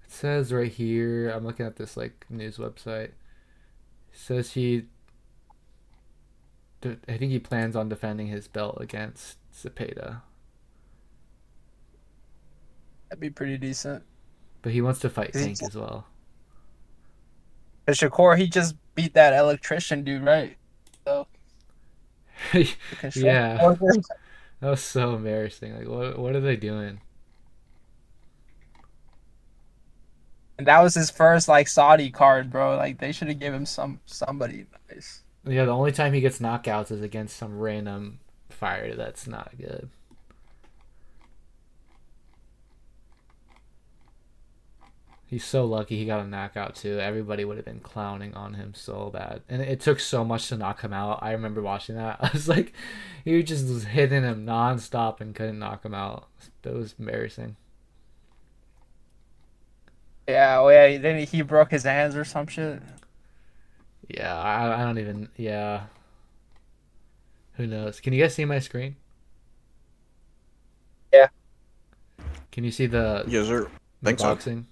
it says right here. I'm looking at this like news website. It says I think he plans on defending his belt against Zepeda, That'd be pretty decent. but he wants to fight 'Cause Tank as well. Shakur, he just beat that electrician dude, right? So the construction Yeah, worker. that was so embarrassing. Like, what are they doing? And that was his first like Saudi card, bro. Like they should have given him somebody nice. Yeah, the only time he gets knockouts is against some random fighter that's not good. He's so lucky he got a knockout too. Everybody would have been clowning on him so bad, and it took so much to knock him out. I remember watching that. I was like, he just was hitting him nonstop and couldn't knock him out. That was embarrassing. Yeah, oh yeah. Then he broke his hands or some shit. Yeah, I don't even. Yeah, Who knows? Can you guys see my screen? Yeah. Can you see Yes, sir. the Think so. boxing?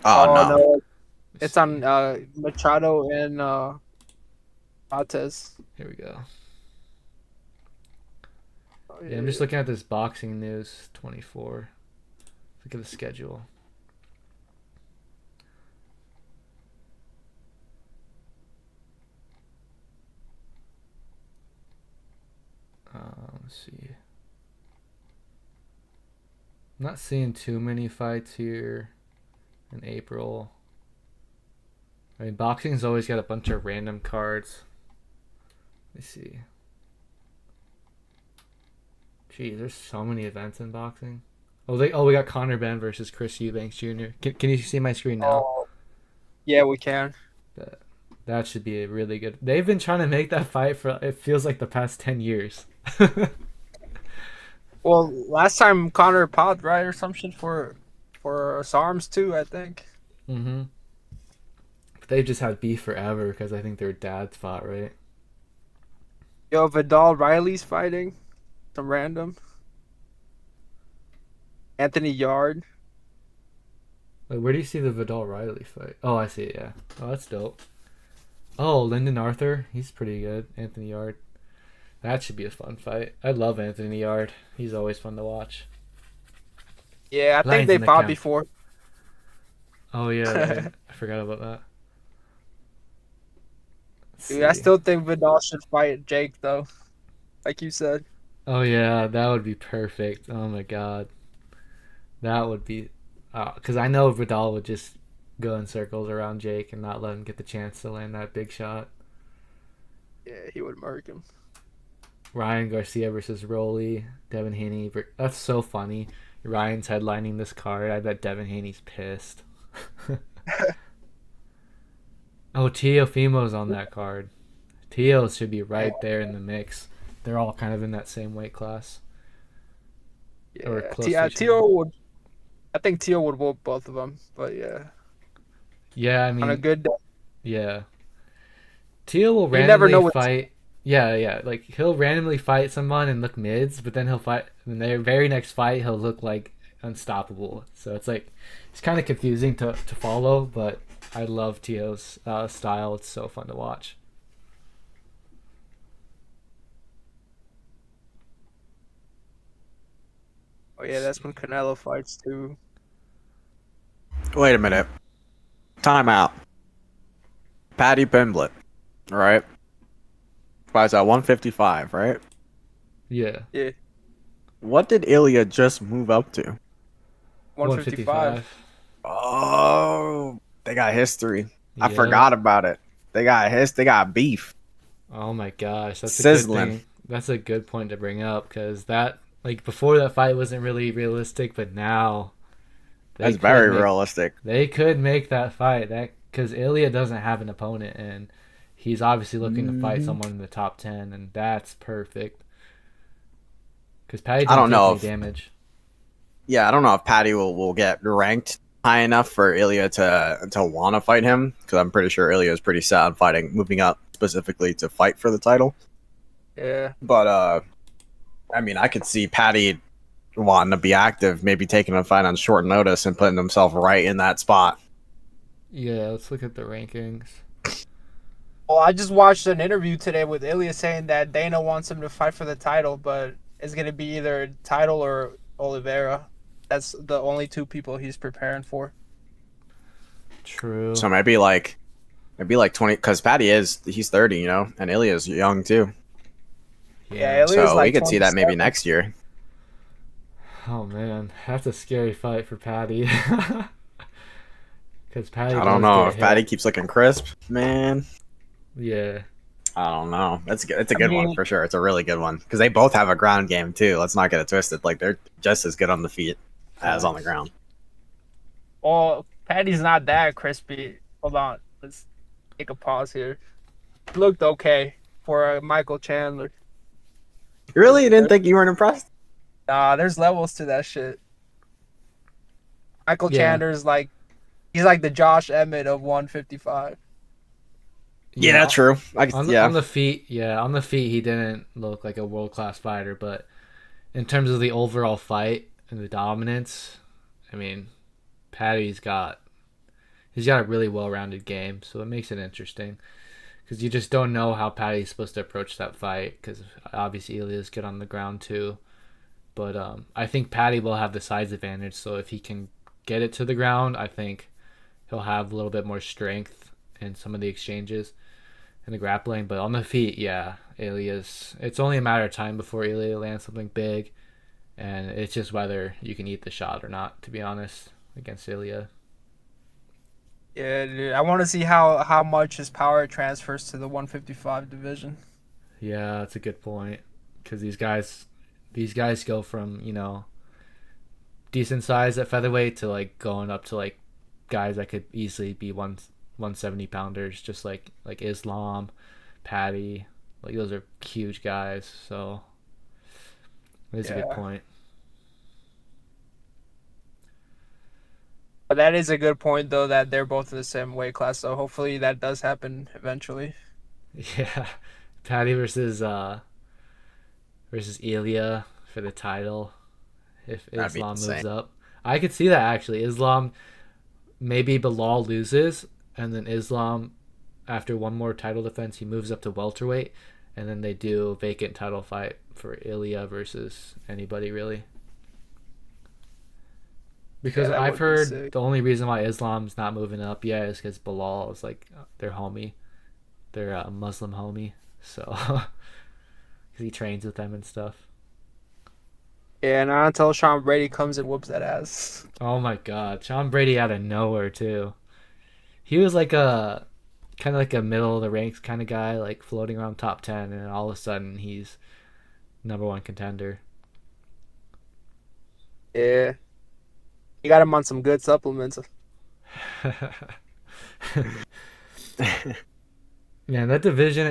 Oh Oh no. no, Let's it's see. on Machado and Mates. Here we go. Oh, Yeah, I'm just yeah. looking at this boxing news 24. Look at the schedule. Let's see. I'm not seeing too many fights here in April. I mean, boxing's always got a bunch of random cards. Let me see. Geez, there's so many events in boxing. We got Conor Benn versus Chris Eubanks Jr. Can you see my screen now? Oh yeah, we can. That that should be a really good. They've been trying to make that fight for it feels like the past 10 years. Well, last time Connor popped right or some shit for SARMs too, I think. Mm-hmm. But they've just had beef forever because I think their dads fought, right? Yo, Vidal Riley's fighting some random Anthony Yard. Wait, where do you see the Vidal Riley fight? Oh, I see it. Yeah. Oh, that's dope. Oh, Lyndon Arthur. He's pretty good. Anthony Yard. That should be a fun fight. I love Anthony Yard. He's always fun to watch. Yeah, I think Lions they in the fought camp. before. Oh yeah, I forgot about that. Let's Dude, I see. still think Vidal should fight Jake though, like you said. Oh yeah, that would be perfect. Oh my god, that would be. Because I know Vidal would just go in circles around Jake and not let him get the chance to land that big shot. Yeah, he would murk him. Ryan Garcia versus Rolly, Devin Haney. That's so funny. Ryan's headlining this card. I bet Devin Haney's pissed. Oh, Teofimo's on that card. Teo should be right there in the mix. They're all kind of in that same weight class or Yeah, close to each other. Tio would. I think Tio would whoop both of them. But yeah, Yeah, I on a mean, good day, yeah. Teo will you never randomly know what. fight. Yeah, yeah. Like he'll randomly fight someone and look mids, but then he'll fight. In their very next fight, he'll look like unstoppable. So it's kind of confusing to follow. But I love Teo's style. It's so fun to watch. Oh yeah, that's when Canelo fights too. Wait a minute. Time out. Paddy Pimblett, right? Fights at 155, right? Yeah, Yeah, What did Ilya just move up to? 155. 155. Oh, they got history. I Yep. forgot about it. They got beef. Oh my gosh, that's a good Sizzling. thing. That's a good point to bring up because that like before that fight wasn't really realistic, but now they That's could very make realistic. that fight that because Ilya doesn't have an opponent and he's obviously looking to fight hmm someone in the top 10 and that's perfect because Paddy I didn't don't take know any if damage. Yeah, I don't know if Paddy will get ranked high enough for Ilya to want to fight him because I'm pretty sure Ilya is pretty set on fighting, moving up specifically to fight for the title. Yeah, But I mean, I could see Paddy wanting to be active, maybe taking a fight on short notice and putting himself right in that spot. Yeah, let's look at the rankings. well, I just watched an interview today with Ilya saying that Dana wants him to fight for the title, but it's gonna be either title or Oliveira. That's the only two people he's preparing for. True. So maybe like 20 because he's 30, and Ilya's young too. Yeah, Yeah. Ilya's So we like could see that maybe 27. next year. Oh man, that's a scary fight for Paddy because Paddy I don't does know get if Paddy hit. keeps looking crisp, man. Yeah. I don't know. That's good. It's a I good one mean, for sure. It's a really good one because they both have a ground game too. Let's not get it twisted. Like they're just as good on the feet as on the Facts. ground. well, Patty's not that crispy. Hold on, let's take a pause here. Looked okay for Michael Chandler. You really didn't think you weren't impressed? Nah, there's levels to that shit. Michael Yeah. Chandler's like he's like the Josh Emmett of 155. Yeah, Yeah, true. on Yeah, the feet, yeah, on the feet he didn't look like a world class fighter, but in terms of the overall fight and the dominance, I mean, Paddy's got he's got a really well rounded game, so it makes it interesting because you just don't know how Paddy's supposed to approach that fight because obviously Ilya's good on the ground too. But I think Paddy will have the size advantage, so if he can get it to the ground, I think he'll have a little bit more strength in some of the exchanges and the grappling. But on the feet, yeah, Ilya's. It's only a matter of time before Ilya lands something big, and it's just whether you can eat the shot or not. To be honest, against Ilya. Yeah, dude. I want to see how much his power transfers to the 155 division. Yeah, that's a good point. Because these guys go from decent size at featherweight to like going up to like guys that could easily be 170 pounders, just like Islam, Paddy. Like those are huge guys. So it's a good Yeah. point. But that is a good point, though, that they're both in the same weight class. So hopefully that does happen eventually. Yeah, Paddy versus Ilya for the title if that'd be Islam insane. moves up. I could see that actually. Islam maybe Bilal loses, and then Islam after one more title defense he moves up to welterweight, and then they do a vacant title fight for Ilya versus anybody really. Yeah, Because that I've would be heard sick. the only reason why Islam's not moving up yet is because Bilal is like their homie, their Muslim homie. So because he trains with them and stuff. Yeah, not until Sean Brady comes and whoops that ass. Oh my God, Sean Brady out of nowhere too. He was like a kind of like a middle of the ranks kind of guy, like floating around top 10, and all of a sudden he's number one contender. Yeah, you got him on some good supplements. Man, that division,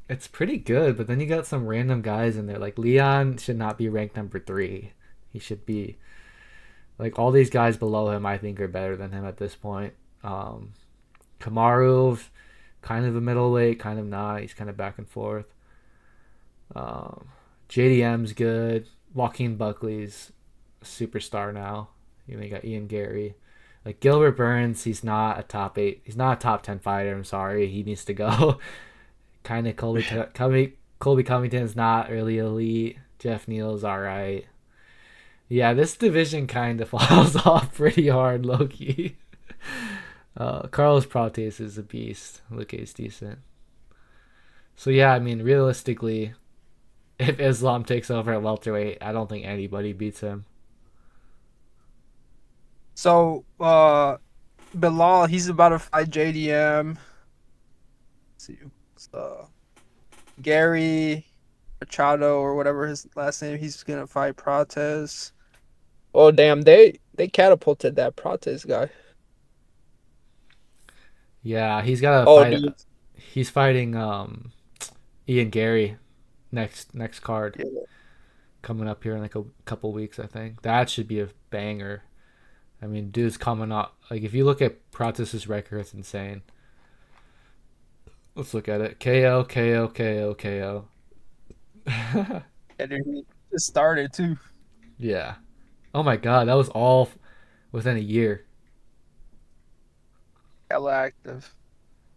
it's pretty good, but then you got some random guys in there. Like Leon should not be ranked number three. He should be like all these guys below him. I think are better than him at this point. Um, Kamaru, kind of a middleweight, kind of not. He's kind of back and forth. Um, JDM's good. Joaquin Buckley's a superstar now. You got Ian Gary. Like Gilbert Burns, he's not a top eight. He's not a top 10 fighter. I'm sorry, he needs to go. Kind of Colby Covington's not really elite. Jeff Neal's all right. Yeah, this division kind of falls off pretty hard, Loki. Carlos Prates is a beast. Luke's decent. So yeah, I mean, realistically, if Islam takes over at welterweight, I don't think anybody beats him. So, Bilal, he's about to fight JDM. Let's see, Gary Machado or whatever his last name. He's gonna fight Prates. Oh damn, they catapulted that Prates guy. Yeah, he's got to Oh fight. dude, He's fighting Ian Gary next card yeah, coming up here in like a couple weeks. I think that should be a banger. I mean, dude's coming up. Like if you look at Pratis' record, it's insane. Let's look at it. KO, KO, KO, KO. yeah dude, he just started too. Yeah. Oh my God, that was all within a year. Hella active.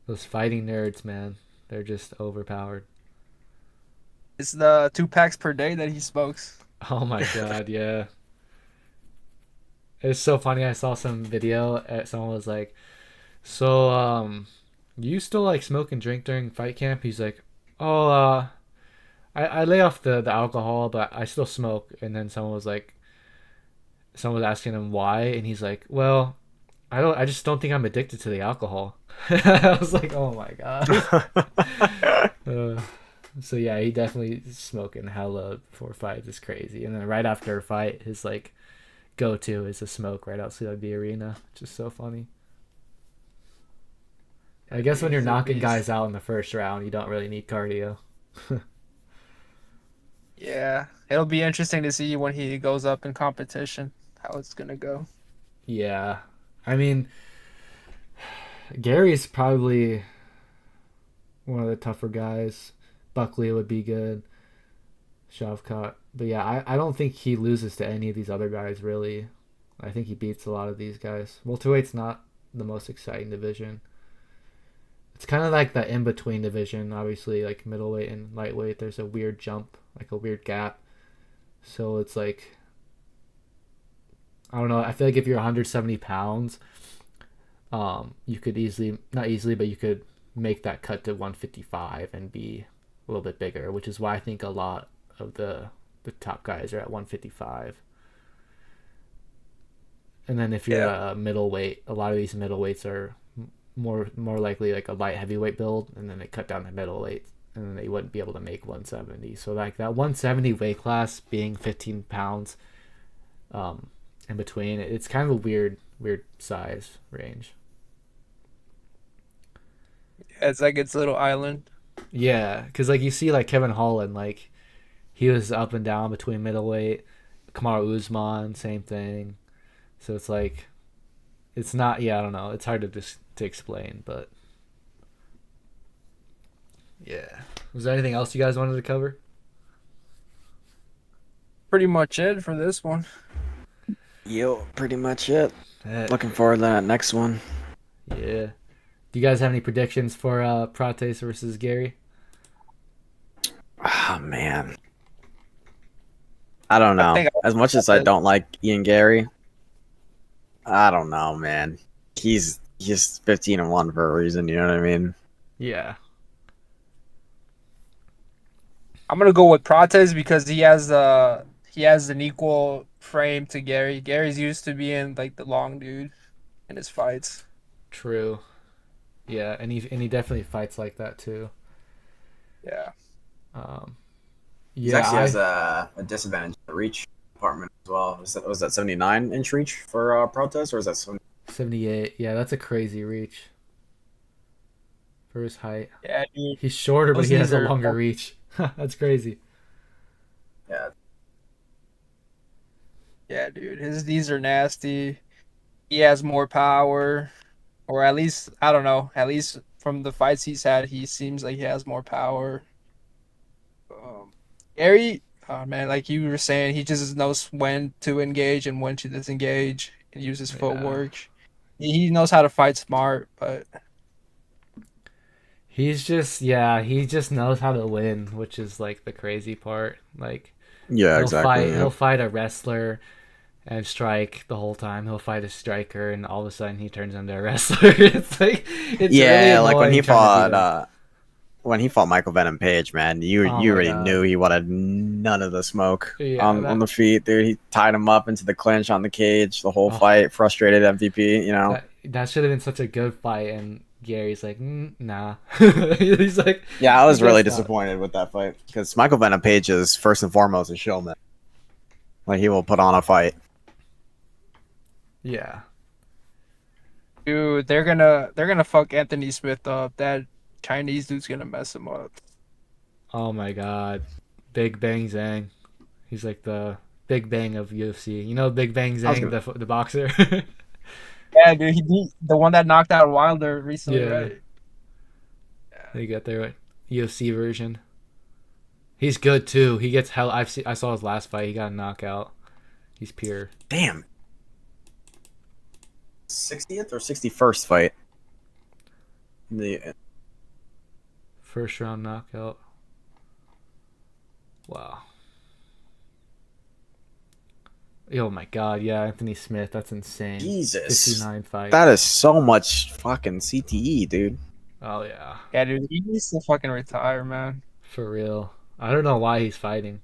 Those fighting nerds, man, they're just overpowered. It's the 2 packs per day that he smokes. Oh my God, yeah. It's so funny. I saw some video. Someone was like, "So, you still like smoke and drink during fight camp?" He's like, "Oh, I lay off the alcohol, but I still smoke." And then someone was asking him why, and he's like, "Well, I just don't think I'm addicted to the alcohol." I was like, "Oh my God." Uh, so yeah, he definitely is smoking hella before fights. It's crazy. And then right after a fight, his like go to is a smoke right outside the arena. Just so funny. I guess when you're He's a knocking beast. guys out in the first round, you don't really need cardio. Yeah, it'll be interesting to see when he goes up in competition how it's gonna go. Yeah. I mean, Gary's probably one of the tougher guys. Buckley would be good. Shavkat. But yeah, I don't think he loses to any of these other guys really. I think he beats a lot of these guys. Welterweight's not the most exciting division. It's kind of like the in between division. Obviously, like middleweight and lightweight, there's a weird jump, like a weird gap. So it's like, I don't know. I feel like if you're 170 pounds, you could easily, not easily, but you could make that cut to 155 and be a little bit bigger, which is why I think a lot of the top guys are at 155. And then if you're Yeah. a middleweight, a lot of these middleweights are more likely like a light heavyweight build, and then they cut down to middleweight, and then they wouldn't be able to make 170. So like that 170 weight class being 15 pounds in between, it's kind of a weird size range. It's like its little island. Yeah, because like you see like Kevin Holland, like he was up and down between middleweight. Kamaru Usman, same thing. So it's like, it's not. Yeah, I don't know. It's hard to just to explain, but yeah. Was there anything else you guys wanted to cover? Pretty much it for this one. Yo, pretty much it. Eh, Looking forward to that next one. yeah. Do you guys have any predictions for Prates versus Gary? Oh man, I don't I know. think As much as I don't like Ian Gary, I don't know, man. He's 15-1 for a reason. You know what I mean? Yeah. I'm gonna go with Prates because he has an equal frame to Gary. Gary's used to being like the long dude in his fights. True. Yeah, and he definitely fights like that too. Yeah. Um, He yeah, actually has a disadvantage in the reach department as well. Was that 79-inch reach for protest, or is that 70? 78. Yeah, that's a crazy reach for his height. Yeah, dude. He's shorter, but Those he has knees a are longer reach. That's crazy. Yeah, yeah, dude. His knees are nasty. He has more power. Or at least I don't know. At least from the fights he's had, he seems like he has more power. Gary, oh man, like you were saying, he just knows when to engage and when to disengage and use his Yeah. footwork. He knows how to fight smart, but He just knows how to win, which is like the crazy part. Like yeah, exactly. Yeah. he'll fight a wrestler and strike the whole time. He'll fight a striker, and all of a sudden he turns into a wrestler. It's like it's really Yeah, like when annoying he trying to beat him. when he fought Michael Venom Page, man, Oh you my already god. knew he wanted none of the smoke Yeah, on the feet, dude. He tied him up into the clinch on the cage the whole oh, fight, frustrated MVP. You know. that should have been such a good fight, and Gary's like, nah. He's like, Yeah, I I was really guess not. disappointed with that fight because Michael Venom Page is first and foremost a showman. Like he will put on a fight. Yeah. dude, they're gonna fuck Anthony Smith up. That Chinese dude's gonna mess him up. Oh my god. Big Bang Zhang. He's like the Big Bang of UFC. You know Big Bang I was Zhang, gonna. the boxer? Yeah, dude, he beat the one that knocked out Wilder recently, Yeah. right? Yeah. They got their UFC version. He's good too. He gets hell. I saw his last fight. He got a knockout. He's pure. Damn. 60th or 61st fight. The First round knockout. Wow. Oh my god, yeah, Anthony Smith. That's insane. Jesus, 59 fights. that is so much fucking CTE, dude. Oh yeah, Yeah, dude, he needs to fucking retire, man. for real. I don't know why he's fighting.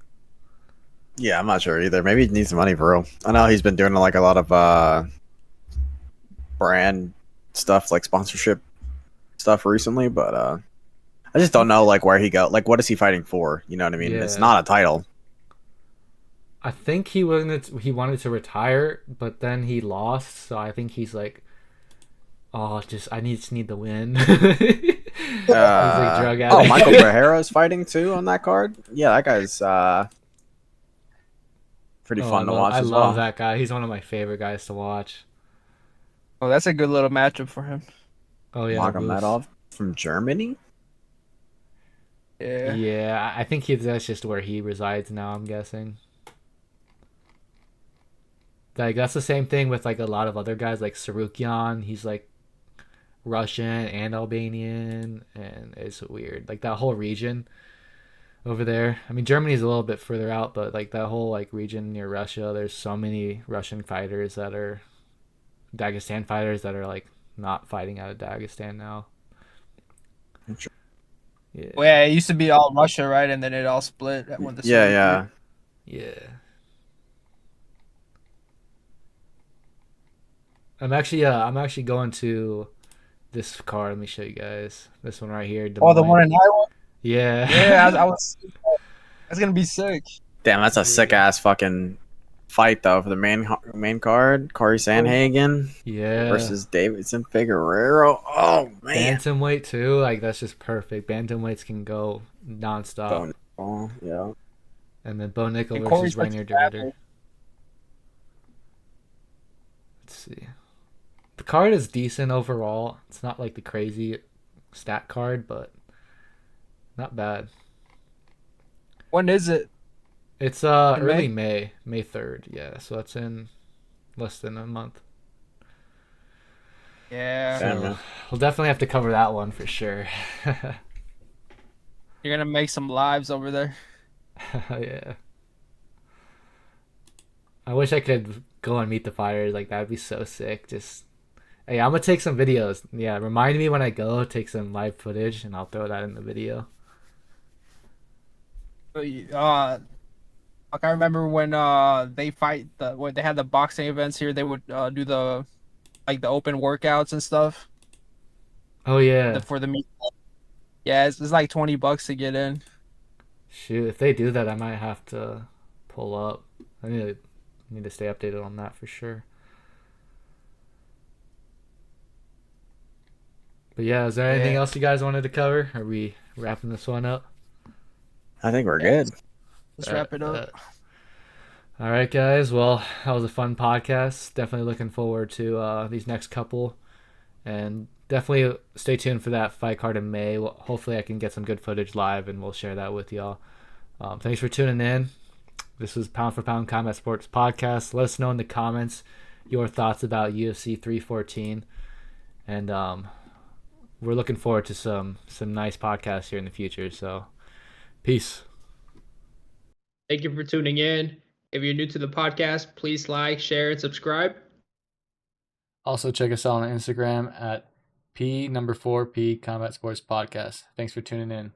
Yeah, I'm not sure either. Maybe he needs some money for real. I know he's been doing like a lot of brand stuff, like sponsorship stuff recently, but I just don't know like where he go. Like, what is he fighting for? You know what I mean? It's Yeah. not a title. I think he wanted to retire, but then he lost. So I think he's like, oh, I just need the win. He's like drug Oh, addict. Michael Behara is fighting too on that card. Yeah, that guy's pretty Oh, fun to watch I as love well. that guy. He's one of my favorite guys to watch. Oh, that's a good little matchup for him. Oh yeah, Moose. Magomedov from Germany. Yeah. Yeah, I think that's just where he resides now. I'm guessing. Like that's the same thing with like a lot of other guys, like Sarukyan. He's like Russian and Albanian, and it's weird. Like that whole region over there. I mean, Germany's a little bit further out, but like that whole like region near Russia, there's so many Russian fighters that are Dagestan fighters that are like not fighting out of Dagestan now. Well, Yeah, yeah, it used to be all Russia, right? And then it all split when the Yeah, Soviet Union. yeah. yeah. I'm actually going to this card. Let me show you guys this one right here, Des Oh, the Moines. one in Iowa. Yeah, Yeah. I was. That's gonna be sick. Damn, that's a sick Yeah. ass fucking fight though for the main card. Corey Oh, yeah. Sandhagen Yeah. versus Davidson Figueroa. Oh man, Bantamweight too, like that's just perfect. Bantamweights can go nonstop. bone. Oh yeah. And then Bo Nickel And versus Corey's such Rainier a DeRitter. savage. Let's see. The card is decent overall. It's not like the crazy stat card, but not bad. When is it? It's In early May? May, May 3rd. Yeah, so that's in less than a month. Yeah. Damn, So man. we'll definitely have to cover that one for sure. You're gonna make some lives over there. Yeah. I wish I could go and meet the fighters. Like that'd be so sick. Just hey, I'm gonna take some videos. Yeah, remind me when I go. Take some live footage, and I'll throw that in the video. Like I remember when they fight when they had the boxing events here, they would do the open workouts and stuff Oh yeah, for the meet. Yeah, it's like $20 to get in. shoot. If they do that, I might have to pull up. I need to stay updated on that for sure. But yeah, is there anything Yeah. else you guys wanted to cover? Are we wrapping this one up? I think we're Yeah. good. Let's wrap it up. All right, guys. Well, that was a fun podcast. Definitely looking forward to these next couple, and definitely stay tuned for that fight card in May. Well, hopefully, I can get some good footage live, and we'll share that with y'all. Thanks for tuning in. This was Pound for Pound Combat Sports Podcast. Let us know in the comments your thoughts about UFC 314, and we're looking forward to some nice podcasts here in the future. So, peace. Thank you for tuning in. If you're new to the podcast, please like, share, and subscribe. Also, check us out on Instagram at P4P Combat Sports Podcast. Thanks for tuning in.